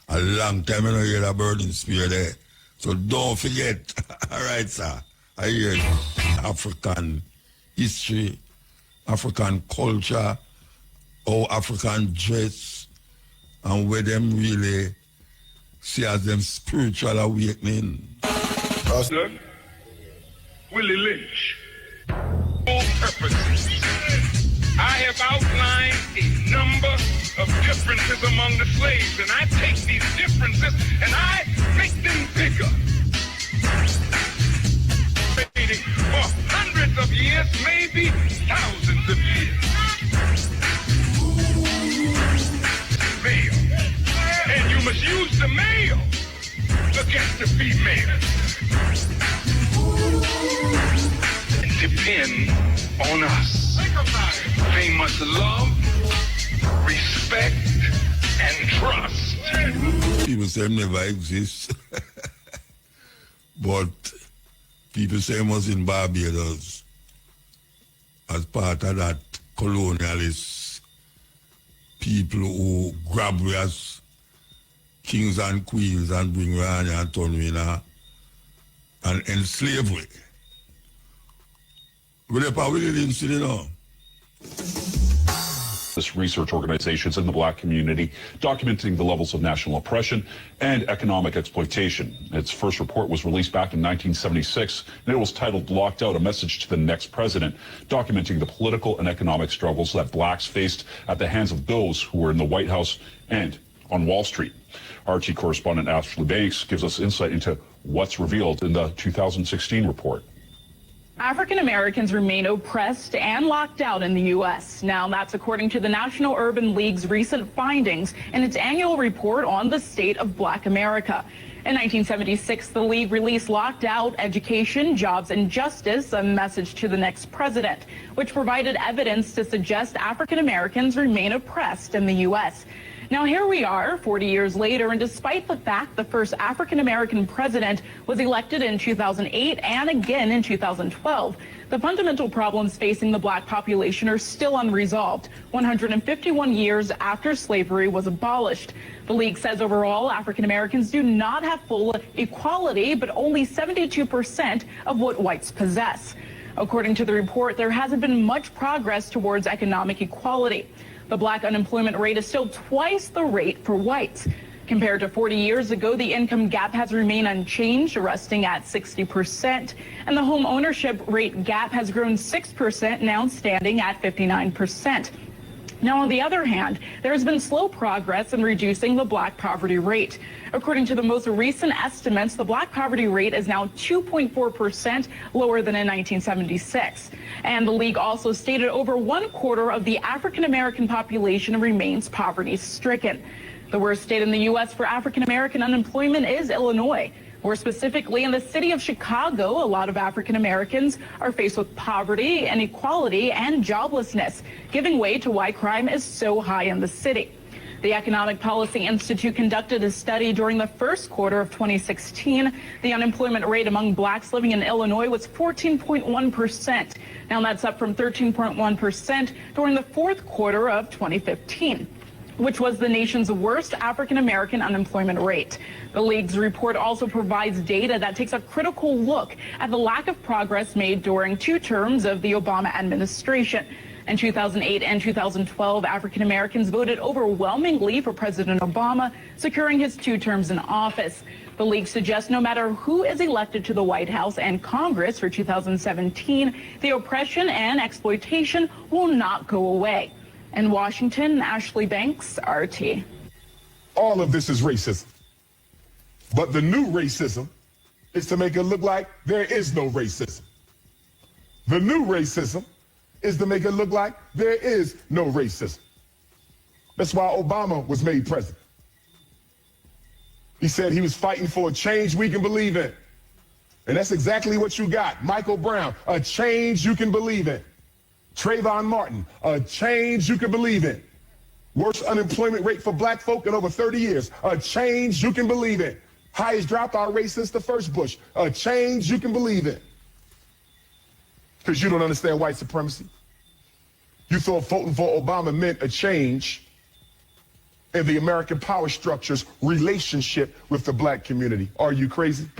A long time, you hear that burning spear there. So don't forget. All right, sir. I hear African history, African culture, how African dress, and where them really see as them spiritual awakening. Pastor Willie Lynch. Full purposes. I have outlined a number of differences among the slaves, and I take these differences and I make them bigger. For hundreds of years, maybe thousands of years. Male. And you must use the male against the female. And depend on us. They must love, respect, and trust. People say never exist. But people say it was in Barbados as part of that colonialist people who grab we as kings and queens and bring we on and turn we in and enslave we. We're really interested in all. This research organizations in the black community documenting the levels of national oppression and economic exploitation. Its first report was released back in 1976, and it was titled Locked Out, A Message to the Next President, documenting the political and economic struggles that blacks faced at the hands of those who were in the White House and on Wall Street. RT correspondent Ashley Banks gives us insight into what's revealed in the 2016 report. African Americans remain oppressed and locked out in the U.S. Now, that's according to the National Urban League's recent findings in its annual report on the state of Black America. In 1976, the League released Locked Out, Education, Jobs, and Justice, a message to the next president, which provided evidence to suggest African Americans remain oppressed in the U.S. Now, here we are 40 years later, and despite the fact the first African-American president was elected in 2008 and again in 2012, the fundamental problems facing the black population are still unresolved, 151 years after slavery was abolished. The League says overall, African-Americans do not have full equality, but only 72% of what whites possess. According to the report, there hasn't been much progress towards economic equality. The black unemployment rate is still twice the rate for whites. Compared to 40 years ago, the income gap has remained unchanged, resting at 60%, and the home ownership rate gap has grown 6%, now standing at 59%. Now, on the other hand, there has been slow progress in reducing the black poverty rate. According to the most recent estimates, the black poverty rate is now 2.4% lower than in 1976. And the League also stated over 1/4 of the African-American population remains poverty-stricken. The worst state in the U.S. for African-American unemployment is Illinois. More specifically, in the city of Chicago, a lot of African Americans are faced with poverty, inequality, and joblessness, giving way to why crime is so high in the city. The Economic Policy Institute conducted a study during the first quarter of 2016. The unemployment rate among blacks living in Illinois was 14.1%. Now that's up from 13.1% during the fourth quarter of 2015. Which was the nation's worst African-American unemployment rate. The League's report also provides data that takes a critical look at the lack of progress made during 2 terms of the Obama administration. In 2008 and 2012, African-Americans voted overwhelmingly for President Obama, securing his 2 terms in office. The League suggests no matter who is elected to the White House and Congress for 2017, the oppression and exploitation will not go away. In Washington, Ashley Banks, RT. All of this is racism. But the new racism is to make it look like there is no racism. The new racism is to make it look like there is no racism. That's why Obama was made president. He said he was fighting for a change we can believe in. And that's exactly what you got. Michael Brown, a change you can believe in. Trayvon Martin, a change you can believe in. Worst unemployment rate for black folk in over 30 years, a change you can believe in. Highest dropout rate since the first Bush, a change you can believe in. Because you don't understand white supremacy. You thought voting for Obama meant a change in the American power structure's relationship with the black community. Are you crazy?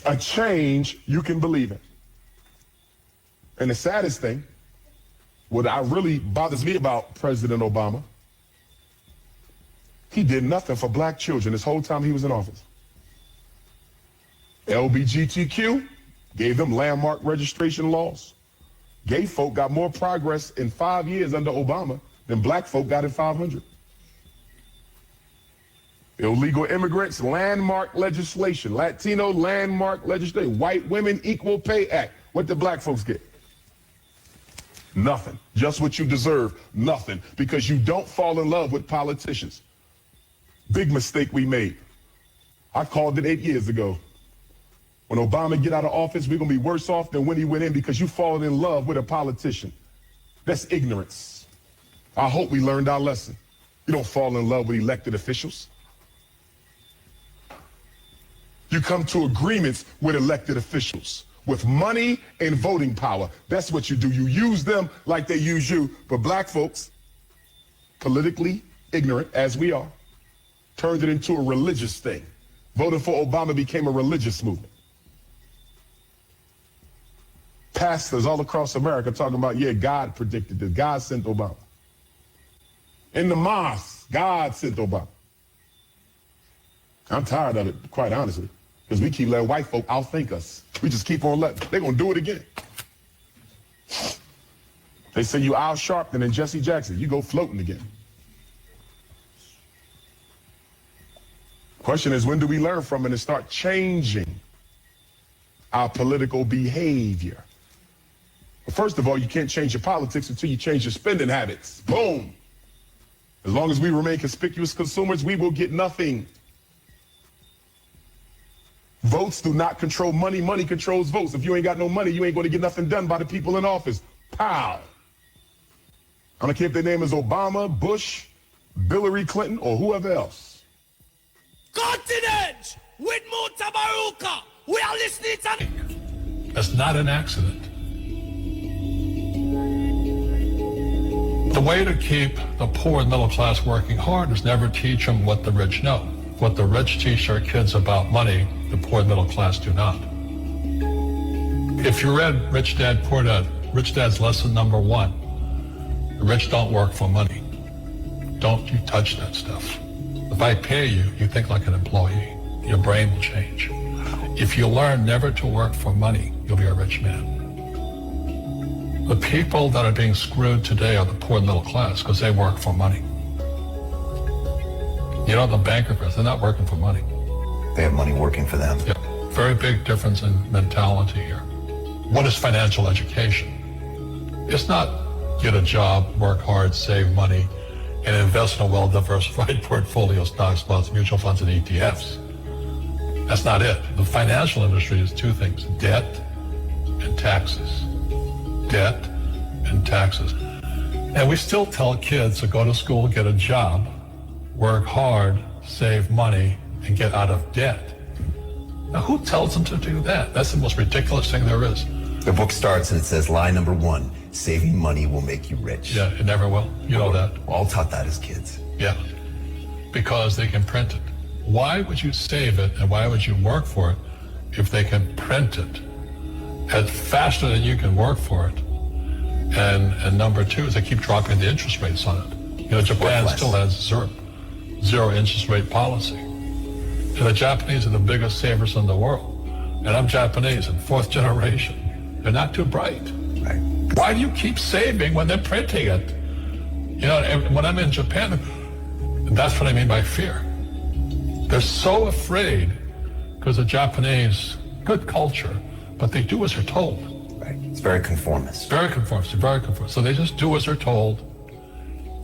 A change you can believe in. And the saddest thing, what really bothers me about President Obama, he did nothing for black children this whole time he was in office. LGBTQ, gave them landmark registration laws. Gay folk got more progress in 5 years under Obama than black folk got in 500. Illegal immigrants, landmark legislation. Latino landmark legislation. White women equal pay act. What did black folks get? Nothing. Just what you deserve. Nothing. Because you don't fall in love with politicians. Big mistake we made. I called it 8 years ago. When Obama get out of office, we're going to be worse off than when he went in because you fallen in love with a politician. That's ignorance. I hope we learned our lesson. You don't fall in love with elected officials. You come to agreements with elected officials. with money and voting power. That's what you do. You use them like they use you. But black folks, politically ignorant as we are, turned it into a religious thing. Voting for Obama became a religious movement. Pastors all across America talking about, yeah, God predicted this. God sent Obama. In the mosque, God sent Obama. I'm tired of it, quite honestly, because we keep letting white folk outthink us. We just keep on letting. They're going to do it again. They say you Al Sharpton and Jesse Jackson. You go floating again. Question is, when do we learn from it and start changing our political behavior? But first of all, you can't change your politics until you change your spending habits. Boom. As long as we remain conspicuous consumers, we will get nothing. Votes do not control money. Money controls votes. If you ain't got no money, you ain't going to get nothing done by the people in office. Pow. I don't care if their name is Obama, Bush, Hillary Clinton, or whoever else. Continent with MUTABARUKA. We are listening to... That's not an accident. The way to keep the poor and middle class working hard is never teach them what the rich know. What the rich teach their kids about money, the poor and middle class do not. If you read Rich Dad, Poor Dad, Rich Dad's lesson number 1, the rich don't work for money. Don't you touch that stuff. If I pay you, you think like an employee. Your brain will change. If you learn never to work for money, you'll be a rich man. The people that are being screwed today are the poor and middle class because they work for money. You know, the bankers, they're not working for money. They have money working for them. Yeah, very big difference in mentality here. What is financial education? It's not get a job, work hard, save money, and invest in a well-diversified portfolio of stocks, bonds, mutual funds, and ETFs. That's not it. The financial industry is 2 things, debt and taxes. Debt and taxes. And we still tell kids to go to school, get a job, work hard, save money, and get out of debt. Now, who tells them to do that? That's the most ridiculous thing there is. The book starts and it says, lie number 1, saving money will make you rich. Yeah, it never will. You know that. We're all taught that as kids. Yeah, because they can print it. Why would you save it and why would you work for it if they can print it at faster than you can work for it? And number 2 is they keep dropping the interest rates on it. You know, Japan still has zero interest rate policy. And the Japanese are the biggest savers in the world. And I'm Japanese and 4th generation. They're not too bright. Right. Why do you keep saving when they're printing it? You know, when I'm in Japan, that's what I mean by fear. They're so afraid because the Japanese, good culture, but they do as they're told. Right. It's very conformist. Very conformist, very conformist. So they just do as they're told,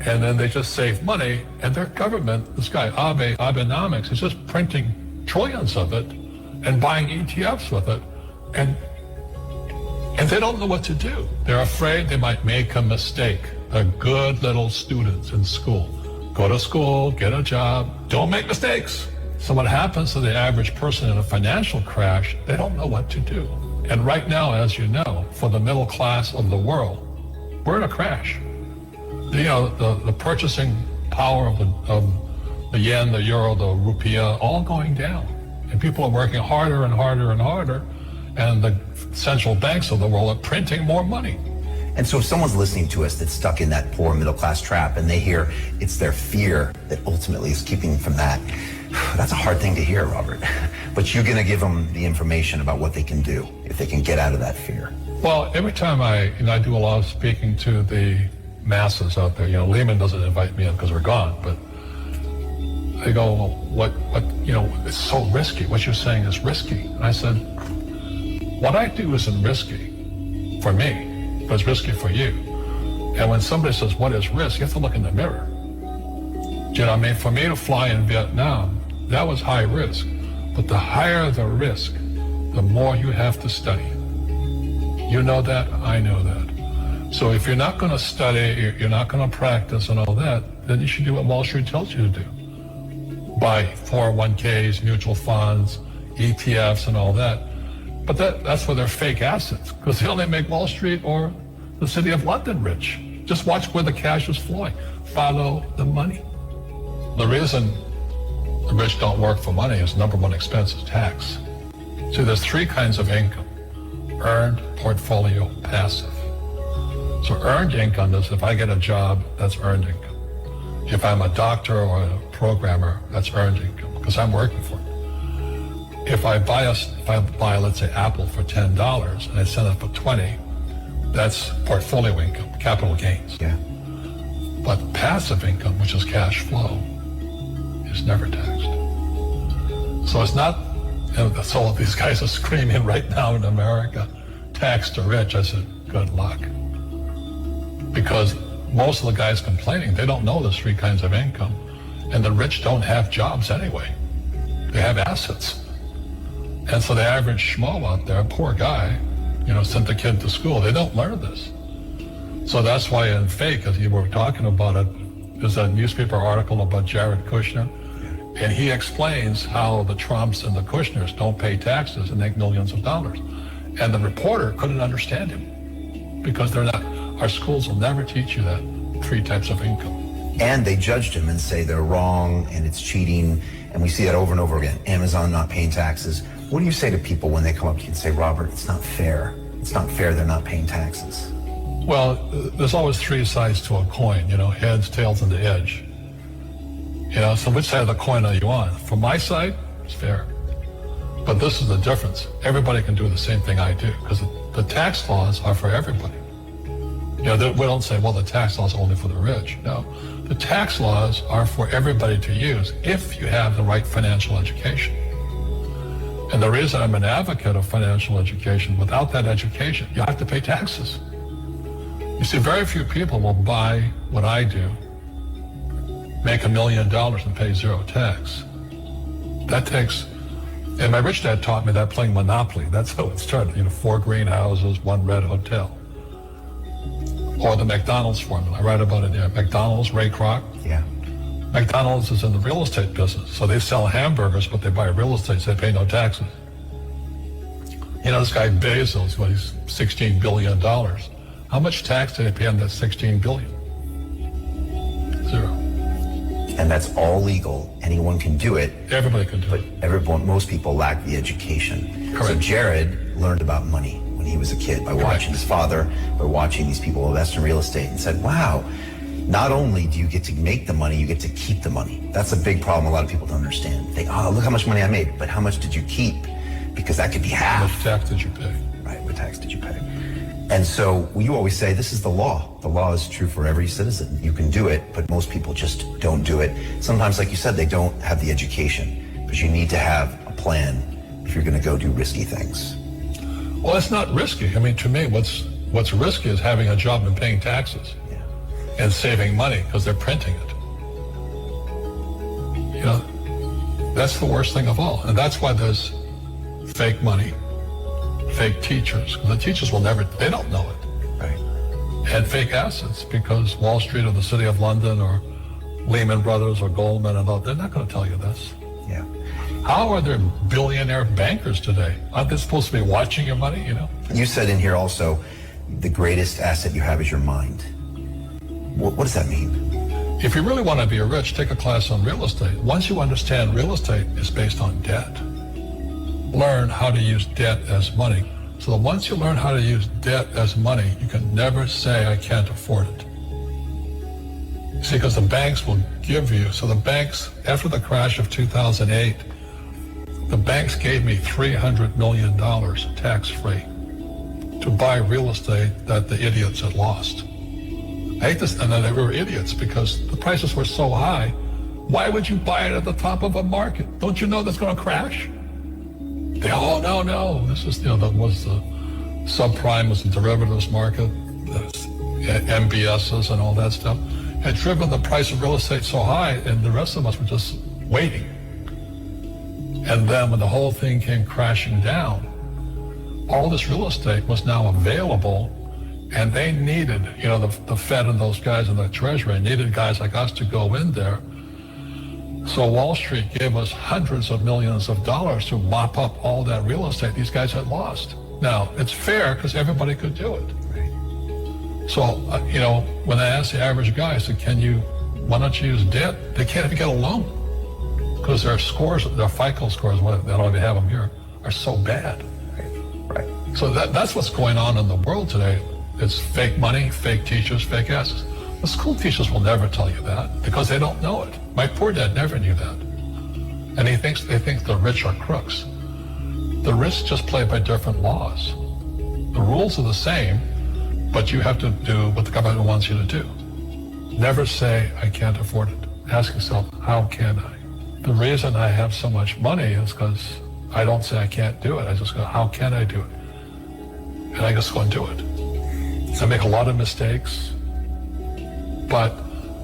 and then they just save money, and their government, this guy, Abenomics, is just printing trillions of it and buying ETFs with it, and they don't know what to do. They're afraid they might make a mistake. They're good little students in school. Go to school, get a job, don't make mistakes. So what happens to the average person in a financial crash, they don't know what to do. And right now, as you know, for the middle class of the world, we're in a crash. You know, the purchasing power of the yen, the euro, the rupiah, all going down. And people are working harder and harder and harder. And the central banks of the world are printing more money. And so if someone's listening to us that's stuck in that poor middle class trap and they hear it's their fear that ultimately is keeping them from that, that's a hard thing to hear, Robert. But you're going to give them the information about what they can do if they can get out of that fear. Well, every time I do a lot of speaking to the masses out there, you know, Lehman doesn't invite me in because we're gone, but they go, well, what, you know, it's so risky. What you're saying is risky. And I said, what I do isn't risky for me, but it's risky for you. And when somebody says, what is risk? You have to look in the mirror. Do you know what I mean? For me to fly in Vietnam, that was high risk. But the higher the risk, the more you have to study. You know that, I know that. So if you're not going to study, you're not going to practice and all that, then you should do what Wall Street tells you to do. Buy 401ks, mutual funds, ETFs and all that. But But that's for their fake assets, because they only make Wall Street or the city of London rich. Just watch where the cash is flowing. Follow the money. The reason the rich don't work for money is number one expense is tax. See, there's three kinds of income: earned, portfolio, passive. So earned income is if I get a job, that's earned income. If I'm a doctor or a programmer, that's earned income because I'm working for it. If I buy, let's say, Apple for $10 and I sell it for $20, that's portfolio income, capital gains. Yeah. But passive income, which is cash flow, is never taxed. So it's not, that's all these guys are screaming right now in America, tax the rich. I said, good luck. Because most of the guys complaining, they don't know there's three kinds of income. And the rich don't have jobs anyway. They have assets. And so the average schmo out there, poor guy, sent the kid to school. They don't learn this. So that's why in fake, as you were talking about it, there's a newspaper article about Jared Kushner. And he explains how the Trumps and the Kushners don't pay taxes and make millions of dollars. And the reporter couldn't understand him because they're not. Our schools will never teach you that three types of income. And they judged him and say they're wrong and it's cheating. And we see that over and over again. Amazon not paying taxes. What do you say to people when they come up to you and say, Robert, it's not fair. It's not fair they're not paying taxes. Well, there's always three sides to a coin, heads, tails, and the edge. So which side of the coin are you on? From my side, it's fair. But this is the difference. Everybody can do the same thing I do because the tax laws are for everybody. We don't say, well, the tax laws are only for the rich. No, the tax laws are for everybody to use if you have the right financial education. And the reason I'm an advocate of financial education, without that education, you have to pay taxes. You see, very few people will buy what I do, make $1 million and pay zero tax. That takes, and my rich dad taught me that playing Monopoly. That's how it started, 4 greenhouses, 1 red hotel. Or the McDonald's formula. I write about it there. McDonald's, Ray Kroc. Yeah. McDonald's is in the real estate business. So they sell hamburgers, but they buy real estate, so they pay no taxes. This guy Bezos, he's $16 billion. How much tax did they pay on that $16 billion? Zero. And that's all legal. Anyone can do it. Everybody can do it. Most people lack the education. Correct. So Jared learned about money when he was a kid by watching his father, by watching these people invest in real estate, and said, wow, not only do you get to make the money, you get to keep the money. That's a big problem a lot of people don't understand. They, look how much money I made, but how much did you keep? Because that could be half. What tax did you pay? Right, what tax did you pay? And so you always say, this is the law. The law is true for every citizen. You can do it, but most people just don't do it. Sometimes, like you said, they don't have the education, because you need to have a plan if you're going to go do risky things. Well, it's not risky. To me, what's risky is having a job and paying taxes and saving money because they're printing it. That's the worst thing of all. And that's why there's fake money, fake teachers. The teachers they don't know it. Right. And fake assets because Wall Street or the City of London or Lehman Brothers or Goldman and all, they're not going to tell you this. Yeah. How are there billionaire bankers today? Aren't they supposed to be watching your money, You said in here also, the greatest asset you have is your mind. What does that mean? If you really want to be rich, take a class on real estate. Once you understand real estate is based on debt, learn how to use debt as money. So that once you learn how to use debt as money, you can never say, I can't afford it. See, because the banks will give you, so the banks, after the crash of 2008, the banks gave me $300 million tax-free to buy real estate that the idiots had lost. I hate this, and then they were idiots because the prices were so high. Why would you buy it at the top of a market? Don't you know that's going to crash? No. This is, that was the subprime, was the derivatives market, MBSs and all that stuff. Had driven the price of real estate so high, and the rest of us were just waiting. And then when the whole thing came crashing down, all this real estate was now available, and they needed, the Fed and those guys in the Treasury needed guys like us to go in there So Wall Street gave us hundreds of millions of dollars to mop up all that real estate these guys had lost. Now, it's fair because everybody could do it. So, when I asked the average guy, I said, why don't you use debt? They can't even get a loan because their scores, their FICO scores, they don't even have them here, are so bad. Right. So that's what's going on in the world today. It's fake money, fake teachers, fake assets. The school teachers will never tell you that because they don't know it. My poor dad never knew that. And they think the rich are crooks. The rich just play by different laws. The rules are the same, but you have to do what the government wants you to do. Never say, I can't afford it. Ask yourself, how can I? The reason I have so much money is because I don't say I can't do it. I just go, how can I do it? And I just go and do it. I make a lot of mistakes, but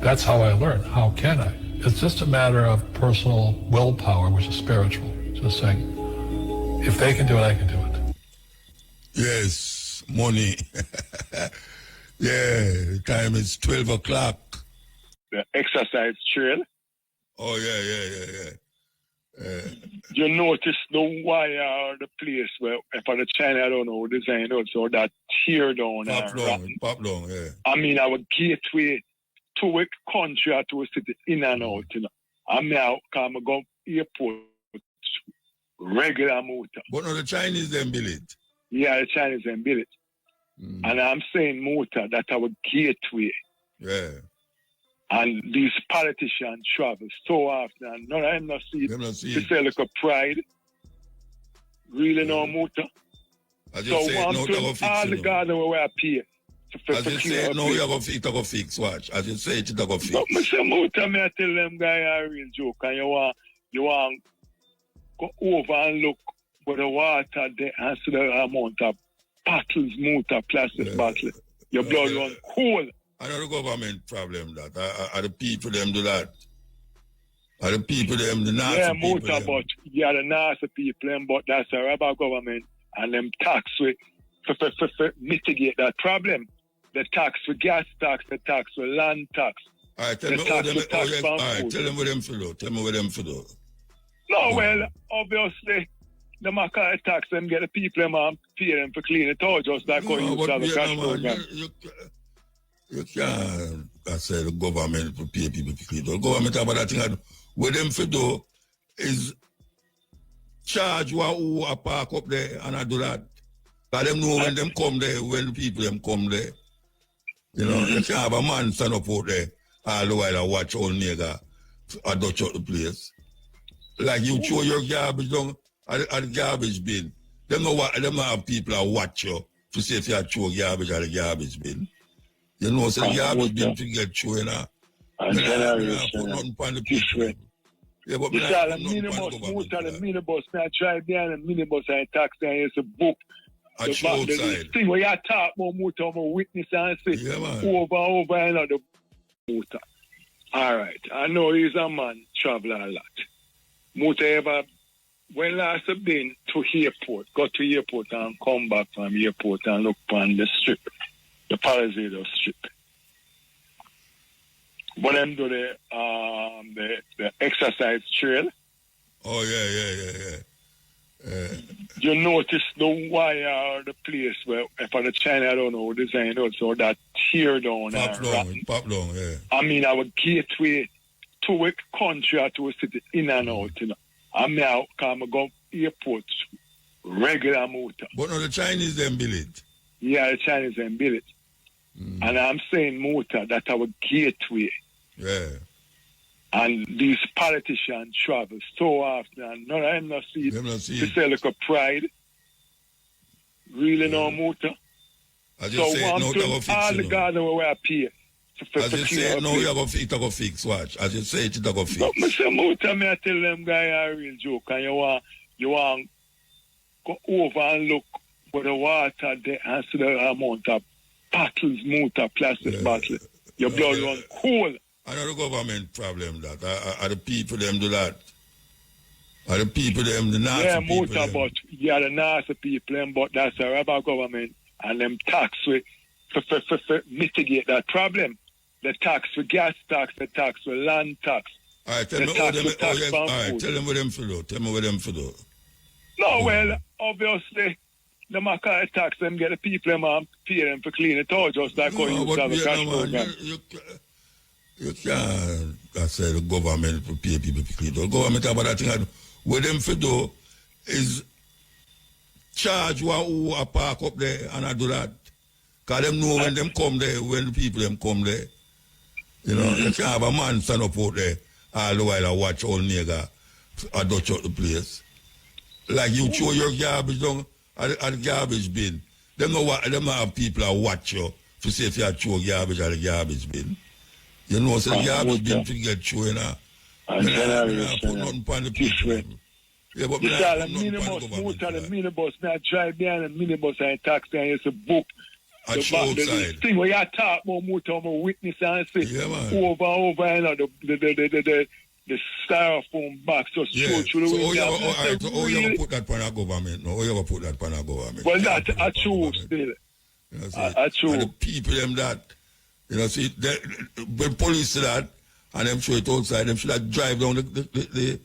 that's how I learn. How can I? It's just a matter of personal willpower, which is spiritual. Just saying, if they can do it, I can do it. Yes, money. Yeah, the time is 12 o'clock. The exercise trail. Oh, yeah. You notice the wire or the place where, for the China, I don't know, design also that tear down. Pop down, yeah. I mean, our gateway to a country or to a city in and out, I'm now come go airport, regular motor. But no, the Chinese then build it. Yeah, the Chinese then build it. And I'm saying motor, that's our gateway. Yeah. And these politicians travel so often, and none of them not see it. They say like a pride. Really no motor. So I'm doing all the garden where I pay. As you say, no, you're going to fix, watch. As you say, it's going to fix. But I say motor, I tell them guy a real joke, and you want go over and look for the water there and see the amount of bottles, motor, plastic bottle. Your blood run cold. I know the government problem that. Are the people them do that? Are the people them the nasty people? Yeah, motor, but the nasty people them, but that's a rubber government and them tax for mitigate that problem. The tax for gas tax, the tax for land tax. All right, tell me what them for do. Tell me what them for do. No, well, obviously, the Maca tax them get the people them and pay them for clean it out, just like how you have a cash program. You can't, I say the government for pay people to clean it. The government about that thing, what them for do is charge who a park up there and I do that. Because them know when them come there, when the people them come there. You know, you can't have a man stand up out there all the while and watch all nigga dutch out the place. Like you throw your garbage down at the garbage bin. Them have people that watch you to see if you throw garbage at the garbage bin. You know, so the garbage bin to get thrown, put nothing on the people. Yeah, but the minibus, I try behind the minibus and taxi and it's a book. The thing where you talk about motor, I'm a witness and say over another motor. All right, I know he's a man travel a lot. Motor ever, when last have been to airport, got to airport and come back from airport and look on the strip, the Palisades strip. But them do the exercise trail. Oh, yeah. You notice the wire or the place where, for the China, I don't know, design also that tear down. Pop down, yeah. I mean, our gateway to a country or to a city in and out, I'm now come go airport, regular motor. But no, the Chinese then build it. Yeah, the Chinese then build it. And I'm saying motor, that's our gateway. Yeah. And these politicians travel so often, and none of them not see it. They say like a pride. Really no motor. So I'm doing all the garden where I pay. As you say, no, you're going to fix, watch. As you say, it's going to fix. But I say motor, I tell them guy a real joke, and you want go over and look for the water there and see the amount of bottles, motor, plastic bottle. Your blood run cold. I know the government problem that. Are the people them do that? Are the people them the nasty people? Yeah, motor, but the nasty people them, but that's a rubber government and them tax for mitigate that problem. The tax for gas tax, the tax for land tax. All right, tell me what them all right, tell them what them for do. Tell me what them for do. No, well, obviously, the Maca tax them get the people them pay them for clean it out, just like how you have a cash program. You can't, I say the government for pay people for clean it out. The government about that thing, what them for do is charge who are park up there and I do that. Because them know when them come there, when the people them come there. You know, you can't have a man stand up out there all the while I watch all nigga dutch out the place. Like you throw your garbage down at the garbage bin. Them have people that watch you to see if you throw garbage at the garbage bin. You know, so the garbage bin to get thrown now. I put nothing on the people. Yeah, but the minibus, I drive down the minibus and taxi and it's a book. The thing where you talk about motor, I'm witness and say over and over, you know, the styrofoam box just show through the window. So you ever put that on a government? No, you ever put that on a government? Well, that I choose still. You know, I choose. And the people them that, you know, see, when police see that, and them show it outside, them should have drive down the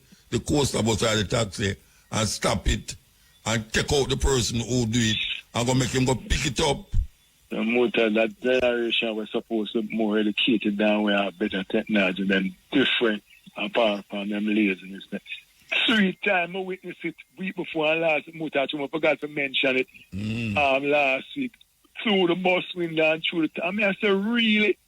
coaster bus or the taxi and stop it and take out the person who do it and go make him go pick it up. The motor, that generation was supposed to be more educated than we have better technology than different apart from them laziness. 3 times I witnessed it week before last motor, I forgot to mention it last week. Through the bus window and through the I mean, I said, really?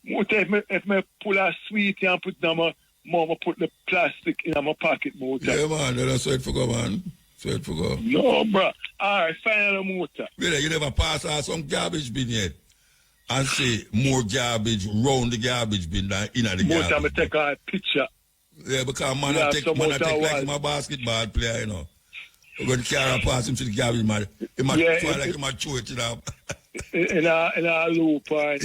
Motor, if I pull a sweetie and put down my mama put the plastic in my pocket, motor. Yeah, man, that's what for go, man. That's for go. No, bro. All right, final motor. You never pass out some garbage bin yet and say more garbage round the garbage bin than in the garbage bin. Motor, I take a picture. Yeah, because man, I take like my basketball player, you know. When the car pass him to the garbage, man, he might feel like he might throw it, you know. In a loop, they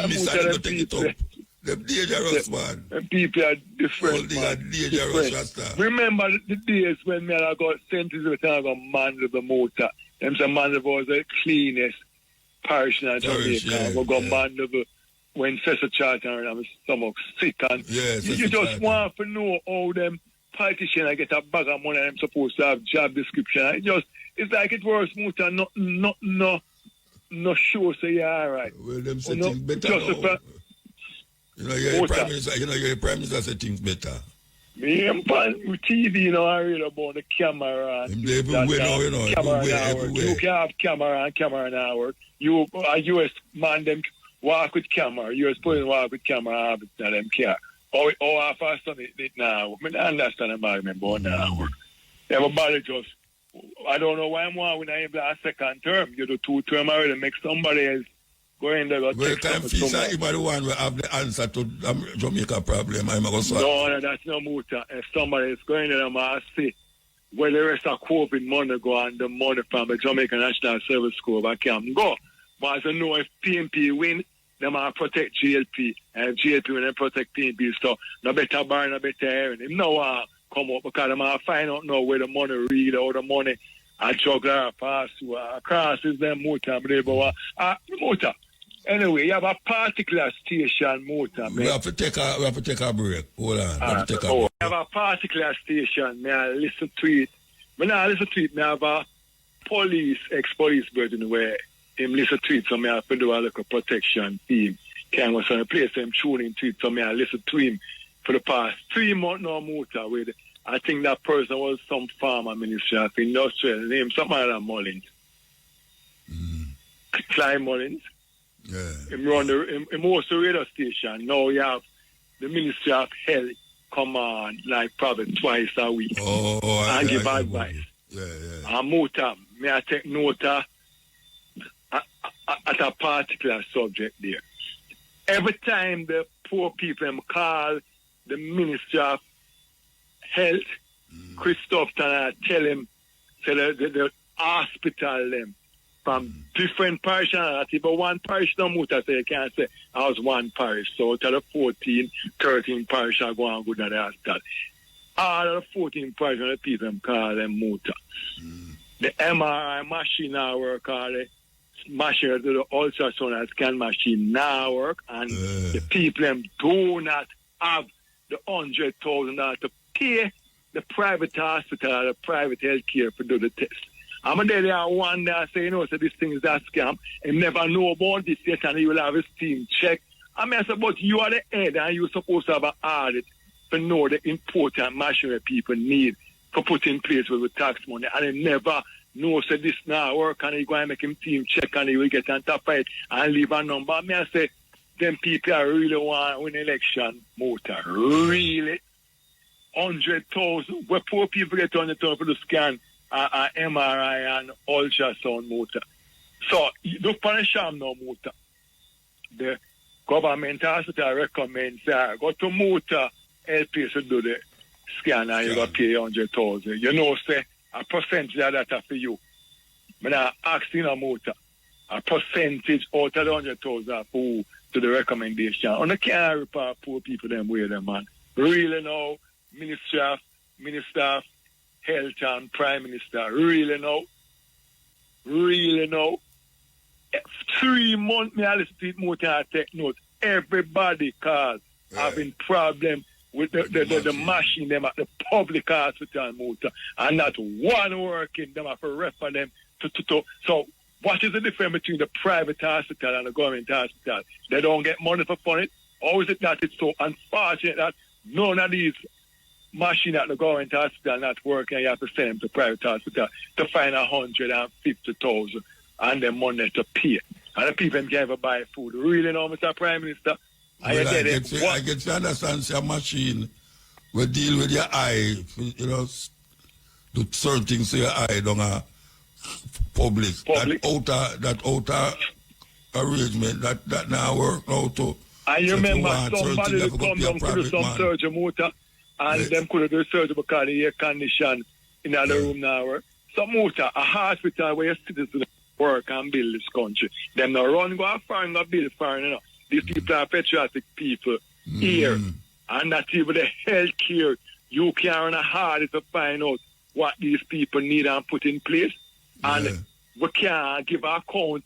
miss and they take it up. They're dangerous, man. And people are different, man. Are dangerous, Rasta. Remember the days when me I got sentenced with a man with the motor. Them say man was the cleanest parish in Jamaica. We got man when Cesar Charter and my stomach sick. And you just want to know how them politicians get a bag of money and them supposed to have job description. It's like it was motor, no sure say you're all right. Well, them say things better you know, you're the Prime Minister say things better. Me and TV, you know, I read about the camera. You can have camera now. You a US man them walk with camera. US police walk with camera, but them care. Or how fast on it now. I mean, I understand about it about now. Everybody just, I don't know why I'm when I have a second term. You do 2 term already, make somebody else go in there. Well, time fees are the one who have the answer to Jamaica problem. No, that's no motor. If somebody is going there, I'm going to say, well, the rest of COVID money go and the money from the Jamaica National Service Corps, I can't go. But as I know, if PNP win, they might protect GLP. And GLP, when they protect PNP, so no better bar, no better hearing. If no come up, because they might find out now where the money read or the money a juggler pass to crosses them motor. Motor. Anyway, you have a particular station motor. We have to take a break. Hold on. You have a particular station. May I listen to it? When I listen to it, I have a ex-police burden where him listen to it, so I have to do a little protection team. Can was on a place I'm tuning to it, so I listen to him for the past 3 months now motor with I think that person was some farmer ministry of industrial name, something like that Mullins. Clyde Mullins. Yeah. Him run him host the radio station. Now you have the Ministry of Health come on like probably twice a week and give advice. And motor, may I take note at a particular subject there. Every time the poor people call the Ministry of Health, Christoph and I tell him, say the hospital them from different parishes, not even one parish no motor, so you can't say I was one parish. So to the 14, 13 parish are going good at the hospital. All of the 14 parishes, the people call them motor. The MRI machine now work, all the machine, the ultrasound and scan machine now work, and the people them do not have the $100,000 to pay the private hospital or the private health care to do the test. I'm there one day I say, so this thing is a scam. And never know about this yet, and he will have his team check. I say, but you are the head, and you're supposed to have an audit to know the important machinery people need to put in place with tax money. And they never know, so this now work, and he go and make him team check, and he will get on top of it and leave a number. I say, them people really want to win election, Muta. Really. 100,000. Where poor people get on the top for the scan, MRI and ultrasound, Muta. So, look for the sham now, Muta. The government hospital recommends go to Muta, help you to do the scan, and you got to pay 100,000. You know, say, a percentage of that for you. But I ask you a Muta, a percentage out of the 100,000 for to the recommendation. On the can't report poor people them way them, man. Really now, Minister of Health and Prime Minister, really now. 3 months me I listen to it more than I take note. Everybody cause having problem with the machine them at the public hospital motor, and not one working them have to refer them to. So what is the difference between the private hospital and the government hospital? They don't get money for funding. Or is it that it's so unfortunate that none of these machines at the government hospital not working, and you have to send them to private hospital to find 150,000 and the money to pay? And the people can ever buy food. Really know, Mr. Prime Minister? Well, I get to understand your machine will deal with your eye, you know, do certain things to your eye, don't public. That outer arrangement, that now work now too. I remember somebody that come down to do some surgery motor, and them could do surgery because the air condition in the room now. Some motor, a hospital where your citizens work and build this country. Them now run, go far and go build far, you know. These people are patriotic people here, and not even the health care. You can hard to find out what these people need and put in place. And we can't give account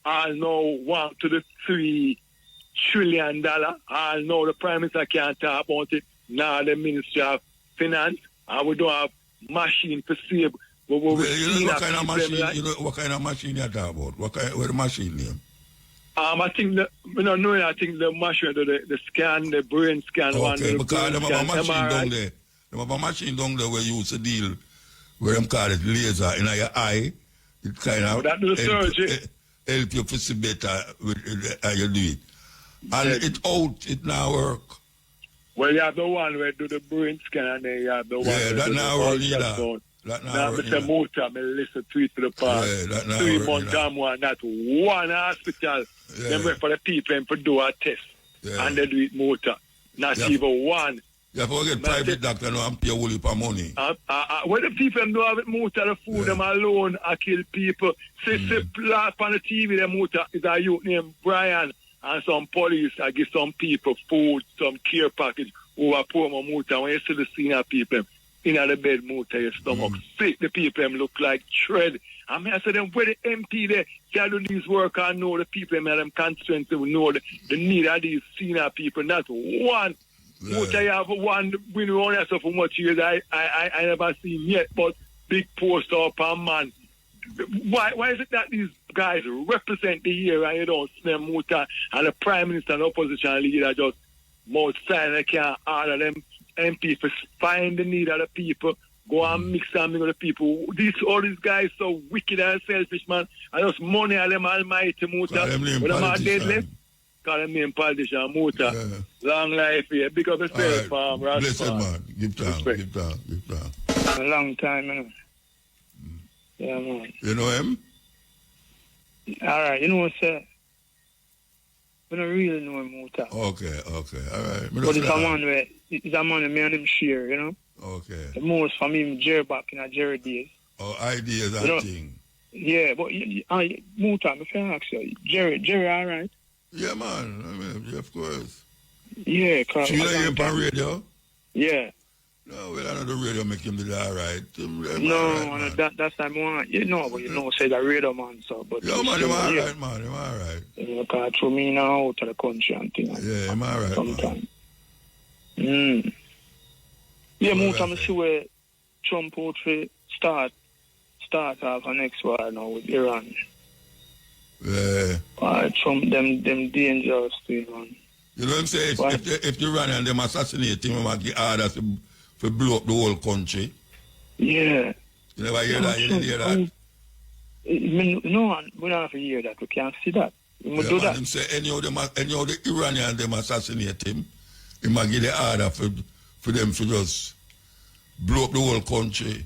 all now $1 to the $3 trillion. All now the Prime Minister can't talk about it. Now the Ministry of Finance, and we don't have machine to save. You know what kind of machine? You know what kind of machine you talk about? What the machine name? I think I think the machine, the scan, the brain scan one. Okay, because they have a machine down there. They have a machine down there where you used to deal, where them call it laser in your eye. It kind of that do the surgery. Help you to see better how you do it. And it now work. Well, you have the one where do the brain scan, and then you have the one where that do now work either. Now, Mr. Motor, I listen to it to the past. 3 months time one, not one hospital. Them wait for the people and to do a test. And they do it motor. Not even one. You have to get private doctor now and pay a whole heap of money. When the people do have it motor, the food them alone, I kill people. See, last on the TV, the motor is a youth named Brian, and some police, I give some people food, some care package, over poor motor. When you see the senior people, in the bed motor, your stomach sick, the people them look like shred. I mean, I said them where the MP there can do these work and know the people them and them constituents will know the need of these senior people. Not one. Motor you have one we know only so for much years I never seen yet, but big poster up and man. Why is it that these guys represent the year and you don't see them motor and the Prime Minister and opposition leader just mouth sign and can't order them MP for find the need of the people, go and mix something with the people. All these guys so wicked and selfish, man. And just money and them almighty motor. When them are dead left, call them name politician motor. Long life here. Big up yourself, farm, Rastafari. Blessed man. Give time. A long time, man. Yeah, man. You know him? All right, you know what, sir? I don't really know him, Muta. Okay, all right. But it's a man where me and him share, you know? Okay. The most from him, Jerry back in a Jerry days. Oh, ideas and things. Yeah, but Muta, if I ask you, Jerry all right? Yeah, man. I mean, of course. Yeah, because... So you hear him on radio? Yeah. No, well, I know the radio make him do all right. No, that's the one. You know, but you know, say the radio man, so. But yeah, man, him all right, man. Him all right. Because through me now out of the country and things. Yeah, him all right, sometime. Yeah, Muta, I see where Trump would start off the next war now with Iran. Trump, them dangerous to Iran. You know what I'm saying? If the Iranian them assassinate him, they give orders to blow up the whole country. Yeah. You never hear that? You didn't hear that? No, we don't have to hear that. We can't see that. We must do that. Them say any of the Iranian them assassinate him, he might give the order for them to just blow up the whole country,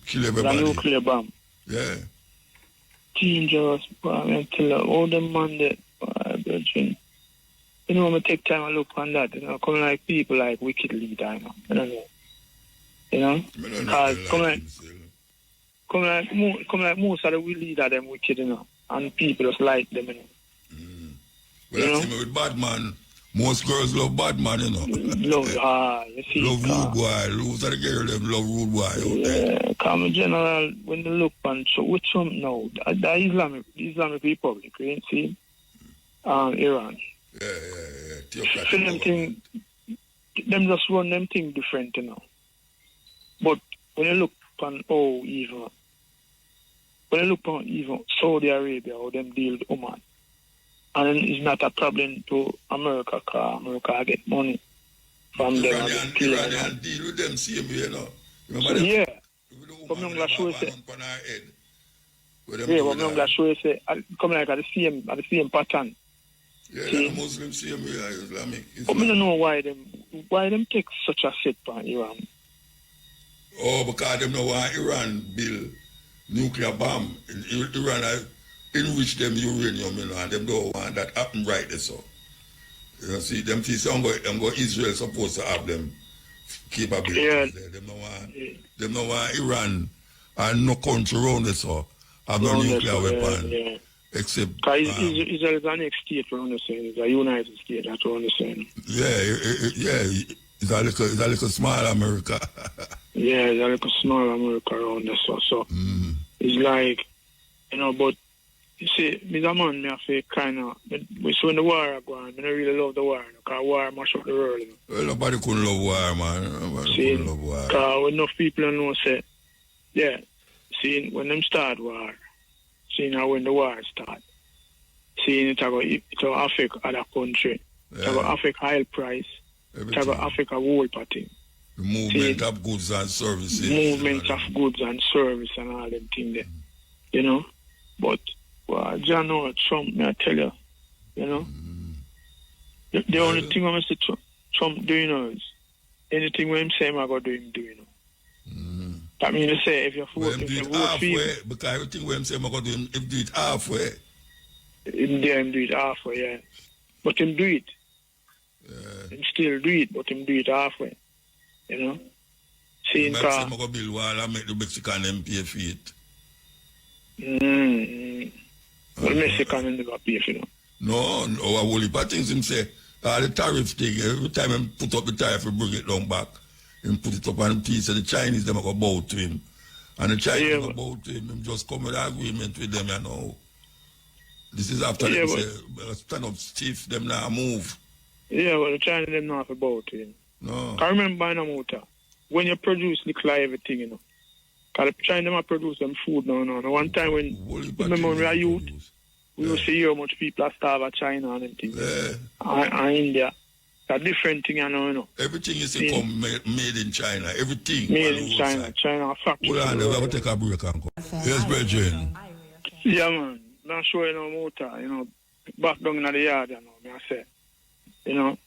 kill everybody. The nuclear bomb. Yeah. Dangerous, but I tell you, all them man that, Virgin. You know, I'm going to take time and look on that, you know, come like people like wicked leader, you know. I don't know. You know? Because come like most of the leader them wicked, you know. And people just like them, you know. Well, you know? With bad man, most girls love bad man, you know. You see. Love rude boy. Those are the girls them love rude boy out there. Yeah, come in general, when they look on, so with Trump now, the Islamic Republic, you see? Iran. Yeah. Them just run them thing different, you know. But when you look on even Saudi Arabia, how them deal with Oman, and it's not a problem to America, because America get money from them. Iranian deal with them same way, you know. Remember them? Yeah. But I'm going to show you, come like at the same pattern. Yeah, the Muslims same way, Islamic. But I don't know why them take such a set on Iran. Oh, because them know why Iran build nuclear bomb. Iran enrich them uranium, you know, and them don't want that happen right there, so. You know, see, them see some go Israel supposed to have them capabilities there. Them don't want Iran and no country around there, so have no nuclear weapon. Yeah. Except Israel is the next state, we understand. It's a United States, that's what we understand. Yeah. It's a little small America. Yeah, it's a little small America around there, so it's like, you know, but you see, me the man, me I feel kind of, so when the war is going, I don't really love the war, because war mash up the world. You know? Well, nobody couldn't love war, man. Nobody couldn't love war. Because when enough people know, say, yeah, see, when them start war, see, now when the war start, see, it will affect other country. It will affect oil price. Everything. It will affect a whole party. The movement of goods and services. Movement of goods and service and all them things there. You know? But, John Trump, may I tell you, you know? The only thing I see Trump do, you know, is anything when him say I'm going to do, you know? That means to say, if you vote for him, because everything when him say I'm going to do, him do it halfway. Him do it halfway, yeah. But him do it. Him still do it, but him do it halfway. You know? Seeing car. I'm going to build wall and make the Mexican them pay for it. Well, Mexican never pay for it. No, a whole heap of things him say. The tariff thing, every time him put up the tariff, he bring it down back. Him put it up on the piece, and the Chinese them go bow to him. And the Chinese go bow to him, him just come with an agreement with them, you know. This is after them say, stand up stiff, them now move. Yeah, but the Chinese them not have bow to him. No. I remember in a motor, when you produce little everything, you know. Because the Chinese them produce them food now. One time when, remember when we were youth, we used to hear how much people are starved at China and everything. And India. It's a different thing, you know. Everything is come made in China. Everything. Made in China. China factory. Hold on, we're going to take a break and go. Yes, Bridget. Yeah, man. Not sure, you know, motor, you know, back down in the yard, you know, me I say. You know,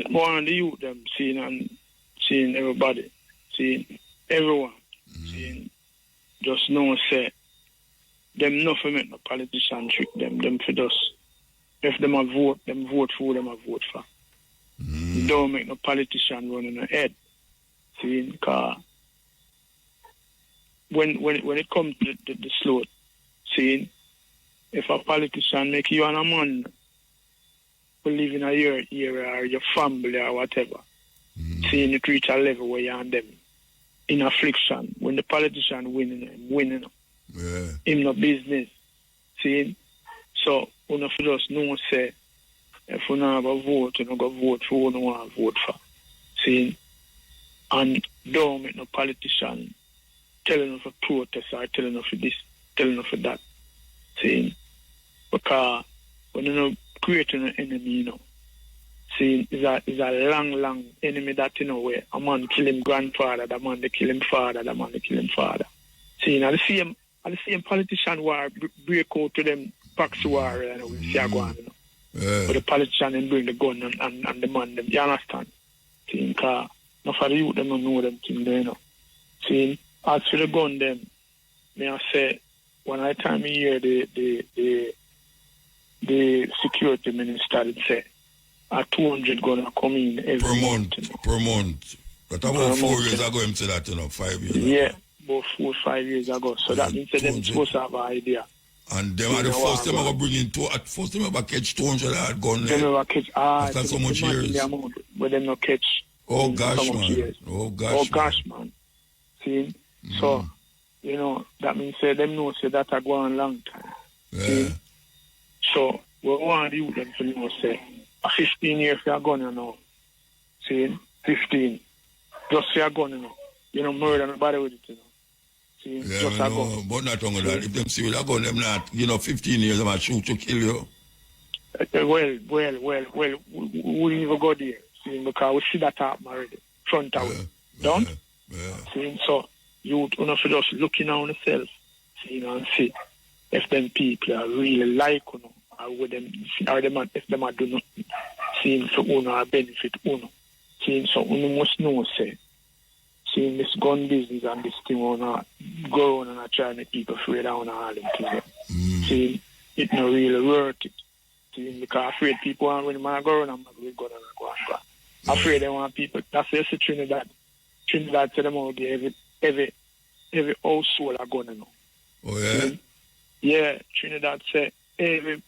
one of the youth, them, seeing everybody, seeing everyone, seeing, just know, say, them nothing make no politician trick them for just, if them a vote, them vote for them a vote for. Don't make no politician run in the head. See, because when it comes to the slope, see, if a politician make you and a man who live in your area or your family or whatever, seeing it reach a level where you're on them in affliction, when the politician winning, him no business, see. So, when you just know, say, if you don't have a vote, you don't go vote for who you want to vote for. See, and don't make no politician telling us to protest or telling us for this, telling us for that. See, because when you know creating an enemy, you know, see, is a long enemy that you know where a man kill him grandfather, the man they kill him father, the man they kill him father. See, and the same politician war break out to them proxy war, you know, we see a go on, you know. Yeah. But the politician then bring the gun and the man them, you understand? See, because not for the youth them don't know them things there, you know. See, as for the gun them, may I say, when I time hear the security minister did say, 200 gonna come in every month. You know. Per month. But about 4 years ago, him said that, you know, 5 years ago. Yeah, about 4 or 5 years ago. So that means that they're supposed to have an idea. And them are the first time ever bring in, at first time ever catch 200 hard gun there. They never catch, after so much years. But them not catch. Oh gosh, so man. Years. Oh gosh, man. See? So, you know, that means that them know say that I go on long time. Yeah. See? So, we want you them to know say, a 15 years for a gun, you know. See? 15. Just for a gun, you know. You know, murder nobody with it, you know. See? Yeah, just a gun. But not only that, if them see with a gun, them not, you know, 15 years, them might shoot to kill you. Well, we wouldn't even go there. See? Because we see that happen already. Front away. Don't? Yeah. See? So, you know, for just looking on yourself, see, you know, and see if them people are really like, you know, or with them, or them, if them are do nothing, seeing for uno or benefit uno. Seeing so uno must know, say, seeing this gun business and this thing on go on and try to make people afraid of all them things. Seeing it not really worth it. Seeing because afraid people want when man go on and we go on and go. Afraid they want people. That's the Trinidad. Trinidad to them all every household are gonna know. Oh yeah? Yeah, Trinidad say every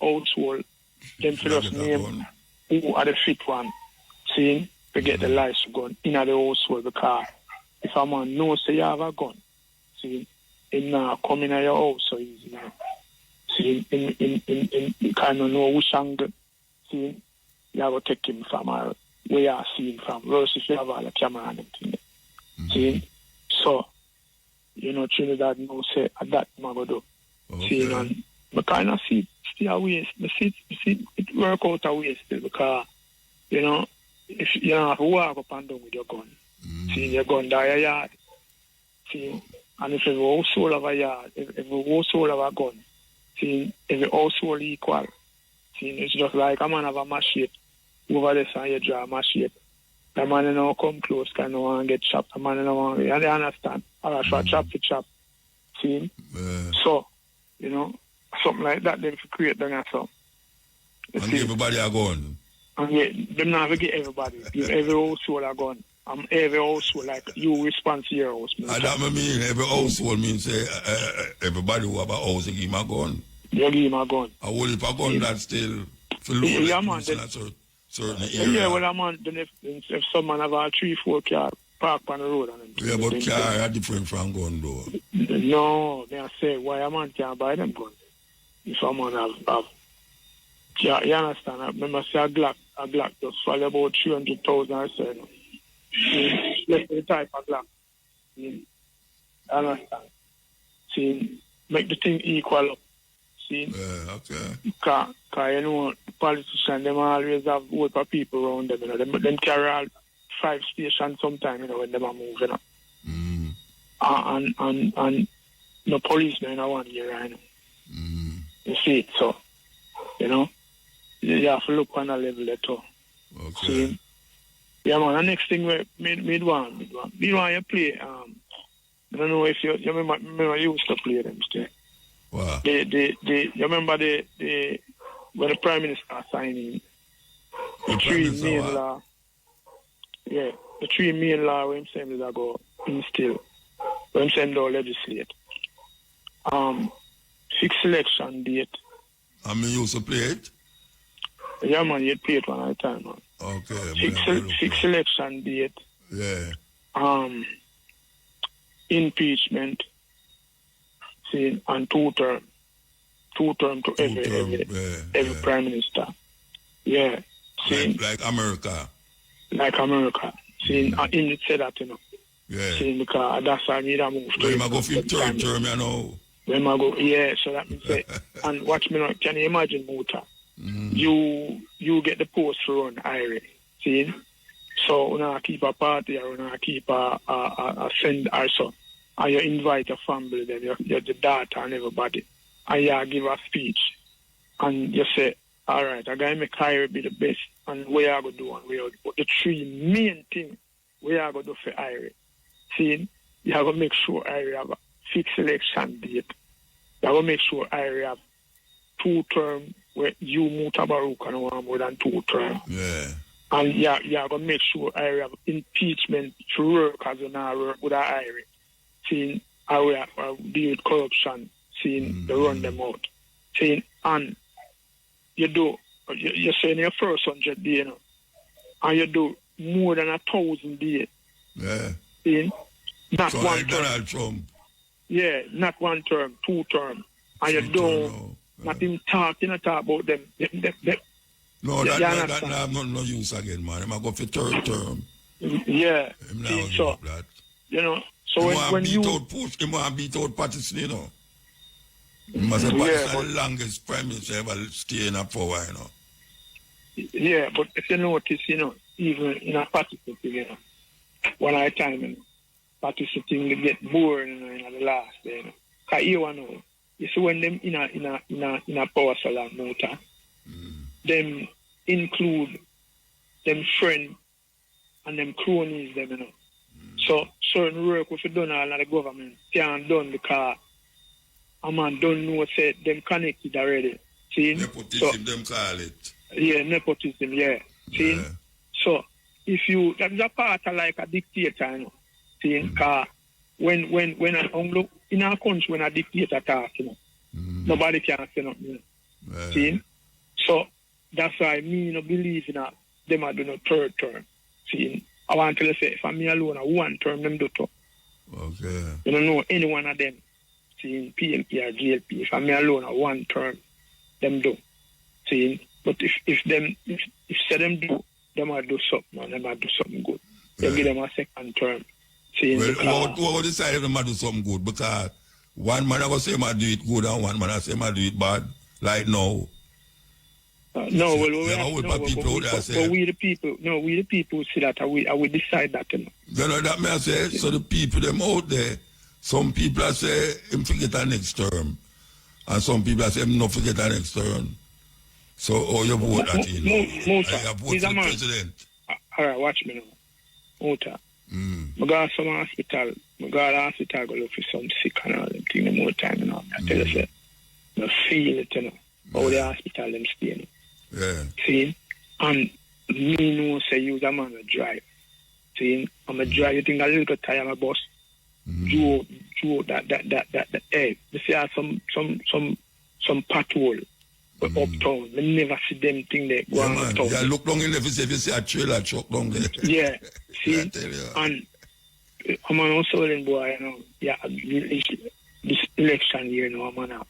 household them for us name who are the fit one. See, to get the license gun in the household because if a man knows say you have a gun, see, him now come in your house so easy now. See, in kind of know which angle, see, you have to take him from where you are seeing from, versus if you have all the camera and everything. See, so, you know, Trinidad knows say that man go do. Okay. See, and I kind of see it still a waste. I see it work out a waste still because, you know, if you don't have to walk up and down with your gun, see, your gun die a yard. See, and if every household have a yard, if every household have a gun, see, every household equal. See, it's just like a man have a machete over there, and you draw a machete. The man you know come close, kind of want to get chopped. The man you know want, and they understand. All right, so chop for chop. See? So, you know, something like that, they create them so. And see? Everybody are gone. And yeah, them not get everybody. Give every household a gun. Every household, like you respond to your house. And that mean every household means everybody who have a house, they give him a gun. You give him a gun. I will if a gun that still for low yeah, man, certain area. Yeah, well, man, then if someone have a 3-4 car park on the road. And yeah, but car are different from gun though. No, they say why a man can't buy them guns. If someone have yeah, you understand? I remember say a Glock just fall about 300,000 or so. Less the type of Glock. You understand? See, make the thing equal up. See? Yeah, okay. Because you know, politicians, them always have vote for people around them. You know, them carry all 5 stations sometime, you know, when them are moving up. And no policemen in 1 year, right now. You see it, so, you know, you have to look on a level there too. Okay. See? Yeah, man, the next thing we want you play, I don't know if you remember you used to play them still. Wow. You remember when the Prime Minister signing the 3 main law. Yeah, the 3 main law when him saying that go instill, when him saying they'll legislate. Fixed election date. I mean, you used to play it? Yeah, man, you play it one at a time, man. Okay. Fixed election date. Yeah. Impeachment. See, and 2 term. 2 term to every Prime Minister. Yeah. See, like America. like America. See, in said that, you know. Yeah. See, because that's why I need a move. When I go for third term, you know. When I go, yeah, so that means that. And watch me now, can you imagine, Muta? You get the post to run IRA, see? So when I keep a party or when I keep a send or so, and you invite your family, then your daughter and everybody, and you give a speech, and you say, all right, I gotta make IRA be the best, and where I go do and where I go. The three main things where I go do for IRA. See, you have to make sure IRA have a fixed election date. You have to make sure IRA have 2 terms where you MUTABARUKA no want more than 2 terms. Yeah. And you have to make sure IRA have impeachment to work as you not work with IRA. Seeing IRA deal with corruption, seeing they run them out. Seeing, and you do, you're saying your first 100 days, you know, and you do more than 1,000 days. Yeah. See? Not so one like term. Donald Trump. Yeah, not 1 term, 2 term. And you don't, not even talk about them. No, that have no use again, man. I'm going to go for third term. Yeah. So, that. You know, so when you... He want to beat out Patterson, you know. He must have Patterson the longest prime minister ever stay in a power, you know. Yeah, but if you notice, you know, even in a Patterson, you know, one at a time, you know, Patterson thing, they get bored, you know, in the last day, you know. Because you know, you see when them in a power salon motor, them include them friends and them cronies, them, you know. So certain work if you done all of the government can't done because a man don't know say them connected already. See? Nepotism, them call it. Yeah, nepotism, yeah. See? Yeah. So if you that's a part of like a dictator, you know. See? Because when in our country when a dictator talk, you know, nobody can say nothing, you know. See? So that's why me no believe in that them are doing a third term. See? I want to say if I'm me alone, 1 term them do too. Okay. You don't know any one of them. See, PMP or GLP. If I'm me alone, 1 term them do. See, but if say them do, them might do something, and them might do something good. They give them a 2nd term. See, well, what decide if they might do something good? Because one man I go say might do it good and one man I say might do it bad. Like now. No, well, we the people see that I will decide that. You know. You know that may I say, so the people them out there, some people I say him forget the next term, and some people I say him not forget the next term. So you vote that in? You vote for the president. All right, watch me now. Mota. I go to some hospital. I go to the hospital go look for some sick and all them things more time, you know. I tell you, I feel it, you know. How the hospital them stay, you know. Yeah. See? And me know say you a man to drive. See? I'm a drive, you think a little time I'm a bus. Do that hey, you see some patrol uptown. I never see them thing there go on uptown. Yeah, look down in there if you see a trailer truck down there. Yeah. See? And I'm an also boy, you know, yeah, this election year, you know, I'm on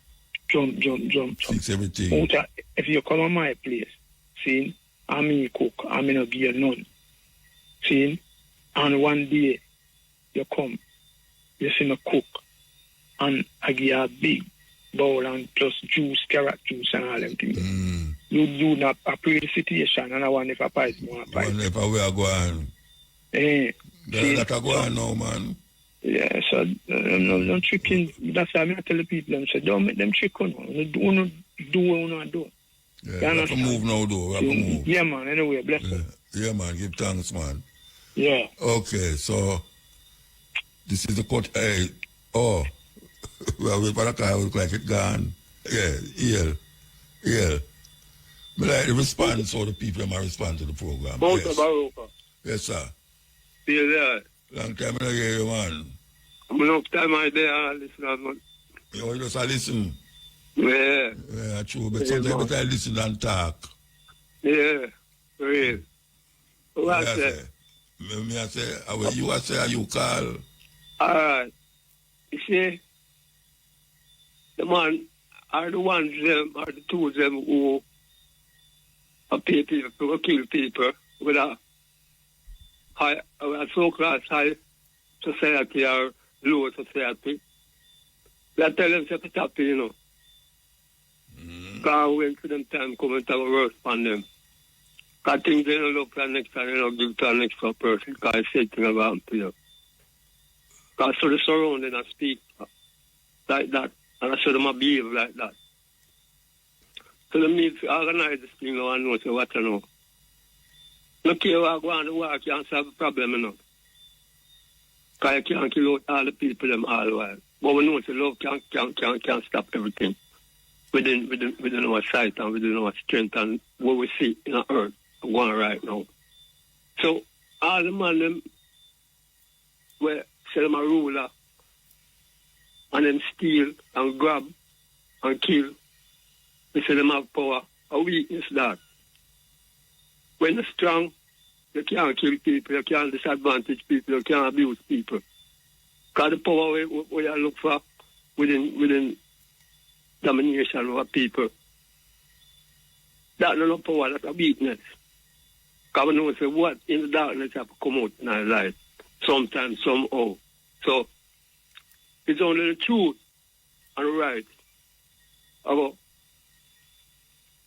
jump. Fix everything. If you come on my place, see, I'm in cook, I'm in a gear none. See, and one day you come, you see me cook, and I give you a big bowl and plus juice, carrot juice and all them things. You do not appreciate the situation, and I want if I pipe more. One if we are going. That are going now, man. Yeah, so I'm tricking. That's why I tell the people, I say, don't make them trick on. Do what you do. Yeah, you have to move now, though. You have to move. Yeah, man, anyway, bless you. Yeah, man, give thanks, man. Yeah. Okay, so this is the cut. Hey, well, we for the car look like it gone. Yeah. But like the response, so the people might respond to the program. MUTABARUKA. Yes, sir. Still there. Long time I don't hear you, man. I'm enough time I there and listen, man. You just listen. Yeah. Yeah, true. But sometimes I listen and talk. Yeah. Real. What I say? Me I say, you I say, you call. All right. You see, the man are the ones them, are the two of them who pay people, who kill people with a high, so-called high society or low society. They tell them to stop, you know. Because when for them time come and have a worse on them. Because things they don't look for next time, they don't give to the next person. Because I say things about them to you. Because so the surrounding and speak like that. And I saw them behave like that. So they need to organize this thing now and know so what you know. No care what go on the war can't solve the problem, you know. Because you can't kill out all the people them all the while. But we know so love can't stop everything. Within our sight and within our strength and what we see in the earth going right now. So all the man them where say them a ruler and them steal and grab and kill, they say them have power. A weakness that. When they're strong, you can't kill people, you can't disadvantage people, you can't abuse people. Because the power where you look for within domination over people, that's not a power, that's a weakness. Because we know say what in the darkness have to come out in our life. Sometimes, somehow. So it's only the truth and the right about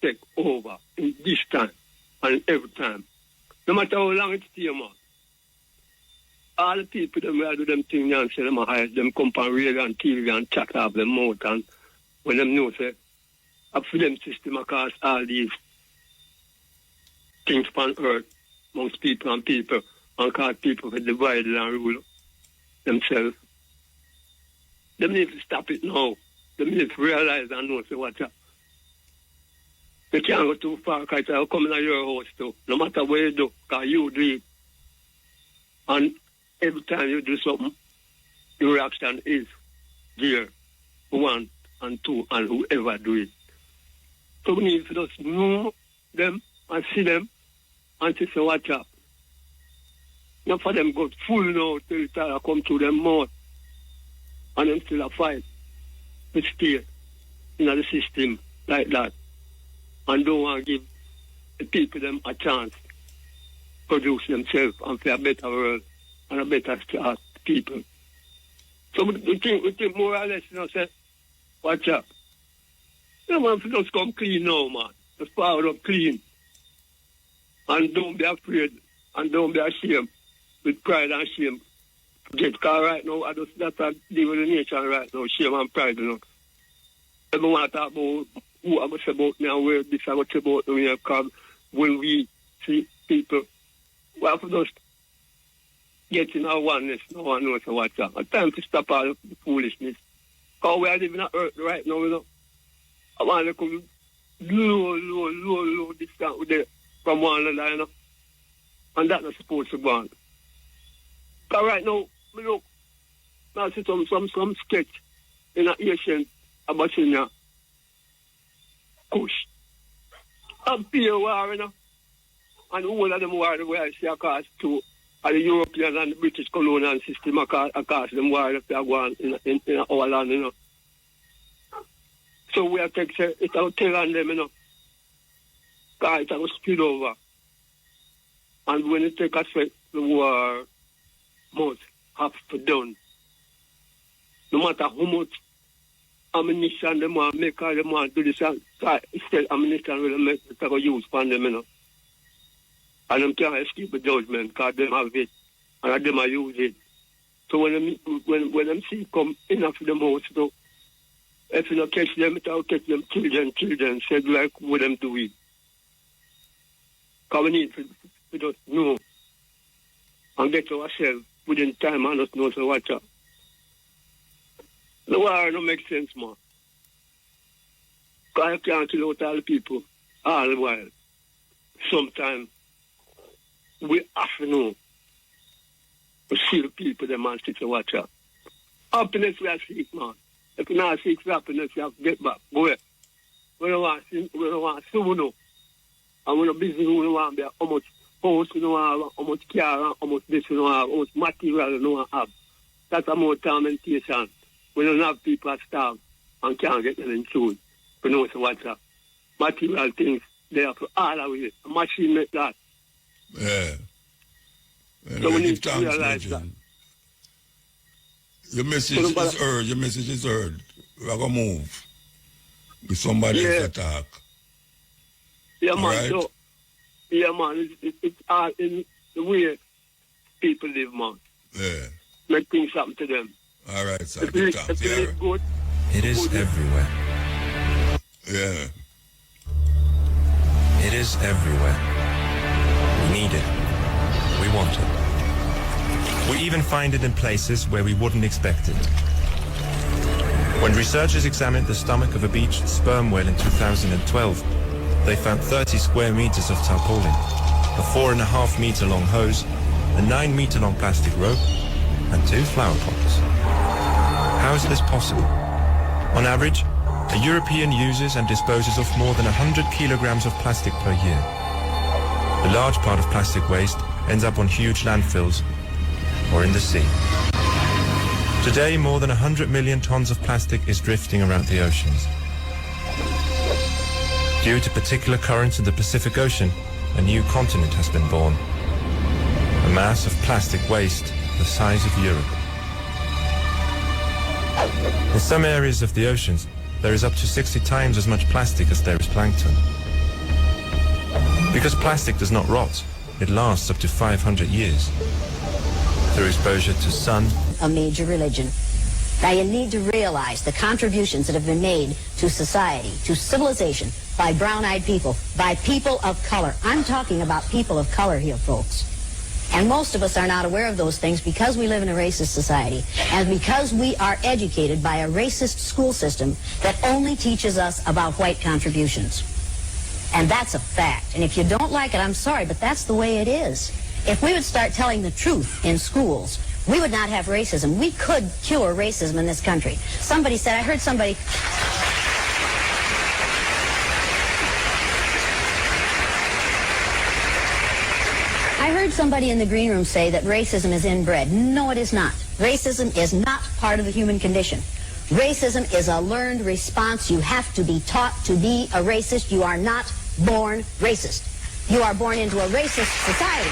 take over in this time and every time. No matter how long it stays, man. All the people that will do them things and say them a hide, them come and rail and kill and chat off them mouth and when them know say a film system across all these things on earth amongst people and cause people to divide and rule themselves. Them need to stop it now. Them need to realize and know say what's up. You can't go too far because I'll come in your house too. No matter what you do, because you do it. And every time you do something, your reaction is there. 1 and 2 and whoever do it. So we need to just know them and see them and to say watch up. Not for them go full now till it come to them mouth and them still a fight. But stay in the system like that. And don't want to give the people them a chance to produce themselves and for a better world and a better start people. So we think more or less, you know, say, watch out. You know, man, just come clean now, man. Just power up clean. And don't be afraid and don't be ashamed with pride and shame. Because right now, that's a deal with the nation right now, shame and pride, you know. I don't want to talk about who I was about me and where this I was about me because when we see people, we have to just get in our oneness, no one knows what's up. It's time to stop all the foolishness. Because we are living on earth right now, you know. I want to come low distance with them from one another, you know. And that's not supposed to go on. Because right now, look, I see some sketch in an Asian Abyssinia Kush. And peer war, you know. And all of them war the way I see across to the European and the British colonial system across them war if they are going in our land, you know. So we have to say it's our tell on them, you know. Because it's our speed over. And when it take effect, the war must have to done. No matter how much ammunition them want to make or them want to do this, still ammunition will make the use for them, you know. And them can't escape the judgment because them have it and them use it. So when them see come enough of them house, so if you don't catch them, it'll catch them children, said like what them do it. Because we need to just know and get ourselves within time and just know so watch out. The war don't make sense, man. Because you can't kill out all the people all the while. Sometimes we have to know to see the people them and sit and watch out. Happiness we are seek, man. If you not seek for happiness, you have to get back. Go ahead. We don't want to see, we know. And we don't business, we don't want to be how much house we don't have, how much car, how much this we don't have, how much material we don't have. That's a more tormentation. We don't have people that starve and can't get them in food. We know what's up. Material things, they have to all away. A machine make that. Yeah. So we need to realize that. Your message is heard. Your message is heard. We're going to move with somebody else attack. Yeah, man. Right? So, yeah, man. It's all in the way people live, man. Yeah. Make things happen to them. All right, sir. If you live good, it is everywhere. Yeah. It is everywhere. We need it. We want it. We even find it in places where we wouldn't expect it. When researchers examined the stomach of a beached sperm whale in 2012, they found 30 square meters of tarpaulin, a 4.5 meter long hose, a 9 meter long plastic rope, and 2 flower pots. How is this possible? On average, a European uses and disposes of more than 100 kilograms of plastic per year. A large part of plastic waste ends up on huge landfills or in the sea. Today, more than 100 million tons of plastic is drifting around the oceans. Due to particular currents in the Pacific Ocean, a new continent has been born. A mass of plastic waste the size of Europe. In some areas of the oceans, there is up to 60 times as much plastic as there is plankton. Because plastic does not rot, it lasts up to 500 years. Through exposure to sun, a major religion. Now you need to realize the contributions that have been made to society, to civilization, by brown-eyed people, by people of color. I'm talking about people of color here, folks. And most of us are not aware of those things because we live in a racist society and because we are educated by a racist school system that only teaches us about white contributions. And that's a fact. And if you don't like it, I'm sorry, but that's the way it is. If we would start telling the truth in schools, we would not have racism. We could cure racism in this country. Somebody said, I heard somebody... I heard somebody in the green room say that racism is inbred. No, it is not. Racism is not part of the human condition. Racism is a learned response. You have to be taught to be a racist. You are not born racist. You are born into a racist society.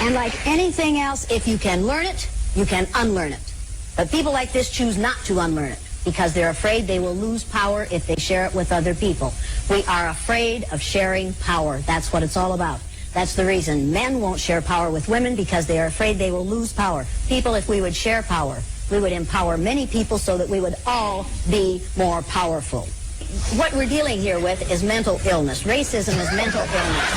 And like anything else, if you can learn it, you can unlearn it. But people like this choose not to unlearn it because they're afraid they will lose power if they share it with other people. We are afraid of sharing power. That's what it's all about. That's the reason men won't share power with women, because they are afraid they will lose power. People, if we would share power, we would empower many people so that we would all be more powerful. What we're dealing here with is mental illness. Racism is mental illness.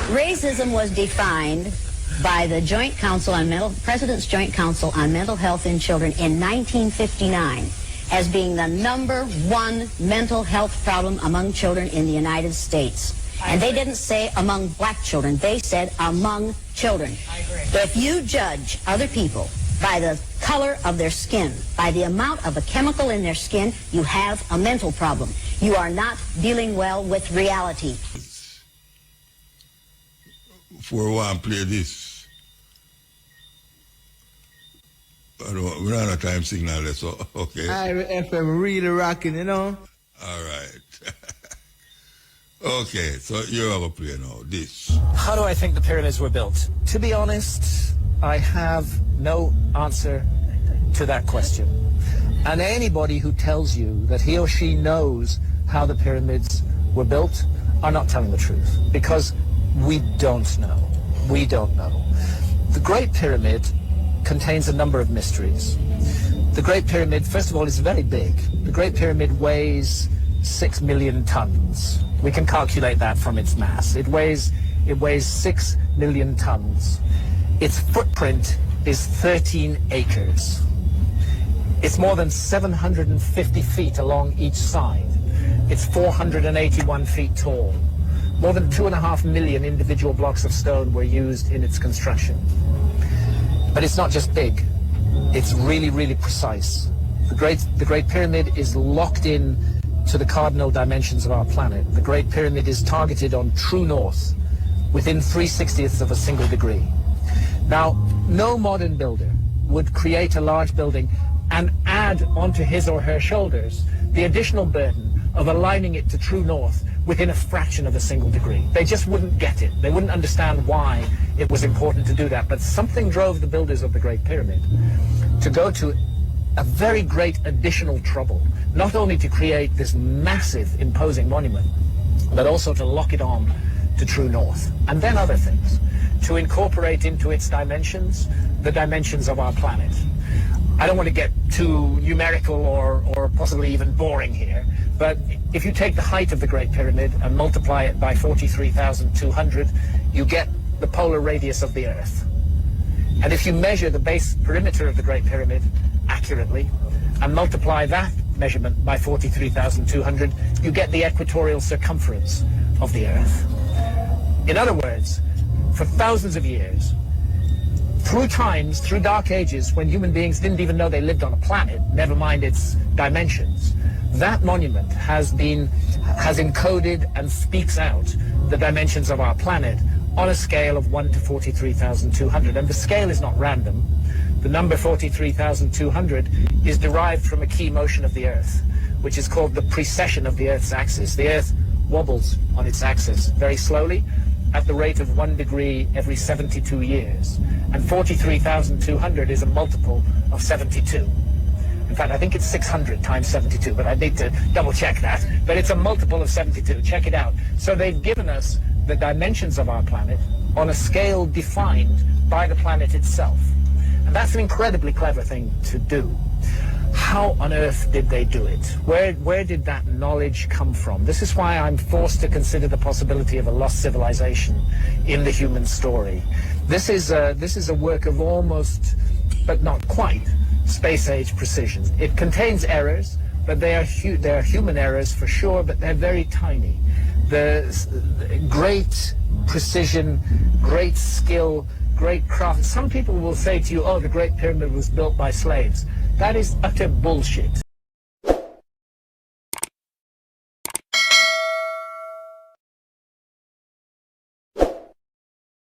Racism was defined by the President's Joint Council on Mental Health in Children in 1959 as being the #1 mental health problem among children in the United States. And they didn't say among black children, they said among children. If you judge other people by the color of their skin, by the amount of a chemical in their skin, you have a mental problem. You are not dealing well with reality. For one, play this. We don't have a time signal, so okay. FM really rocking, you know. All right. Okay, so you're going to play now, this. How do I think the pyramids were built? To be honest, I have no answer to that question. And anybody who tells you that he or she knows how the pyramids were built are not telling the truth, because we don't know. We don't know. The Great Pyramid contains a number of mysteries. The Great Pyramid, first of all, is very big. The Great Pyramid weighs 6 million tons. We can calculate that from its mass. It weighs 6 million tons. Its footprint is 13 acres. It's more than 750 feet along each side. It's 481 feet tall. More than 2.5 million individual blocks of stone were used in its construction. But it's not just big. It's really, really precise. The Great Pyramid is locked in to the cardinal dimensions of our planet. The Great Pyramid is targeted on true north within 3/60ths of a single degree. Now, no modern builder would create a large building and add onto his or her shoulders the additional burden of aligning it to true north within a fraction of a single degree. They just wouldn't get it. They wouldn't understand why it was important to do that. But something drove the builders of the Great Pyramid to go to a very great additional trouble, not only to create this massive, imposing monument, but also to lock it on to true north, and then other things, to incorporate into its dimensions the dimensions of our planet. I don't want to get too numerical or possibly even boring here, but if you take the height of the Great Pyramid and multiply it by 43,200, you get the polar radius of the Earth. And if you measure the base perimeter of the Great Pyramid accurately and multiply that measurement by 43,200, you get the equatorial circumference of the Earth. In other words, for thousands of years, through times, through dark ages, when human beings didn't even know they lived on a planet, never mind its dimensions, that monument has encoded and speaks out the dimensions of our planet on a scale of 1 to 43,200. And the scale is not random. The number 43,200 is derived from a key motion of the Earth, which is called the precession of the Earth's axis. The Earth wobbles on its axis very slowly at the rate of 1 degree every 72 years. And 43,200 is a multiple of 72. In fact, I think it's 600 times 72, but I need to double check that. But it's a multiple of 72. Check it out. So they've given us the dimensions of our planet on a scale defined by the planet itself. And that's an incredibly clever thing to do. How on earth did they do it? Where did that knowledge come from? This is why I'm forced to consider the possibility of a lost civilization in the human story. This is a work of almost, but not quite, space-age precision. It contains errors, but they are human errors for sure, but they're very tiny. The great precision, great skill, great craft. Some people will say to you, oh, the Great Pyramid was built by slaves. That is utter bullshit.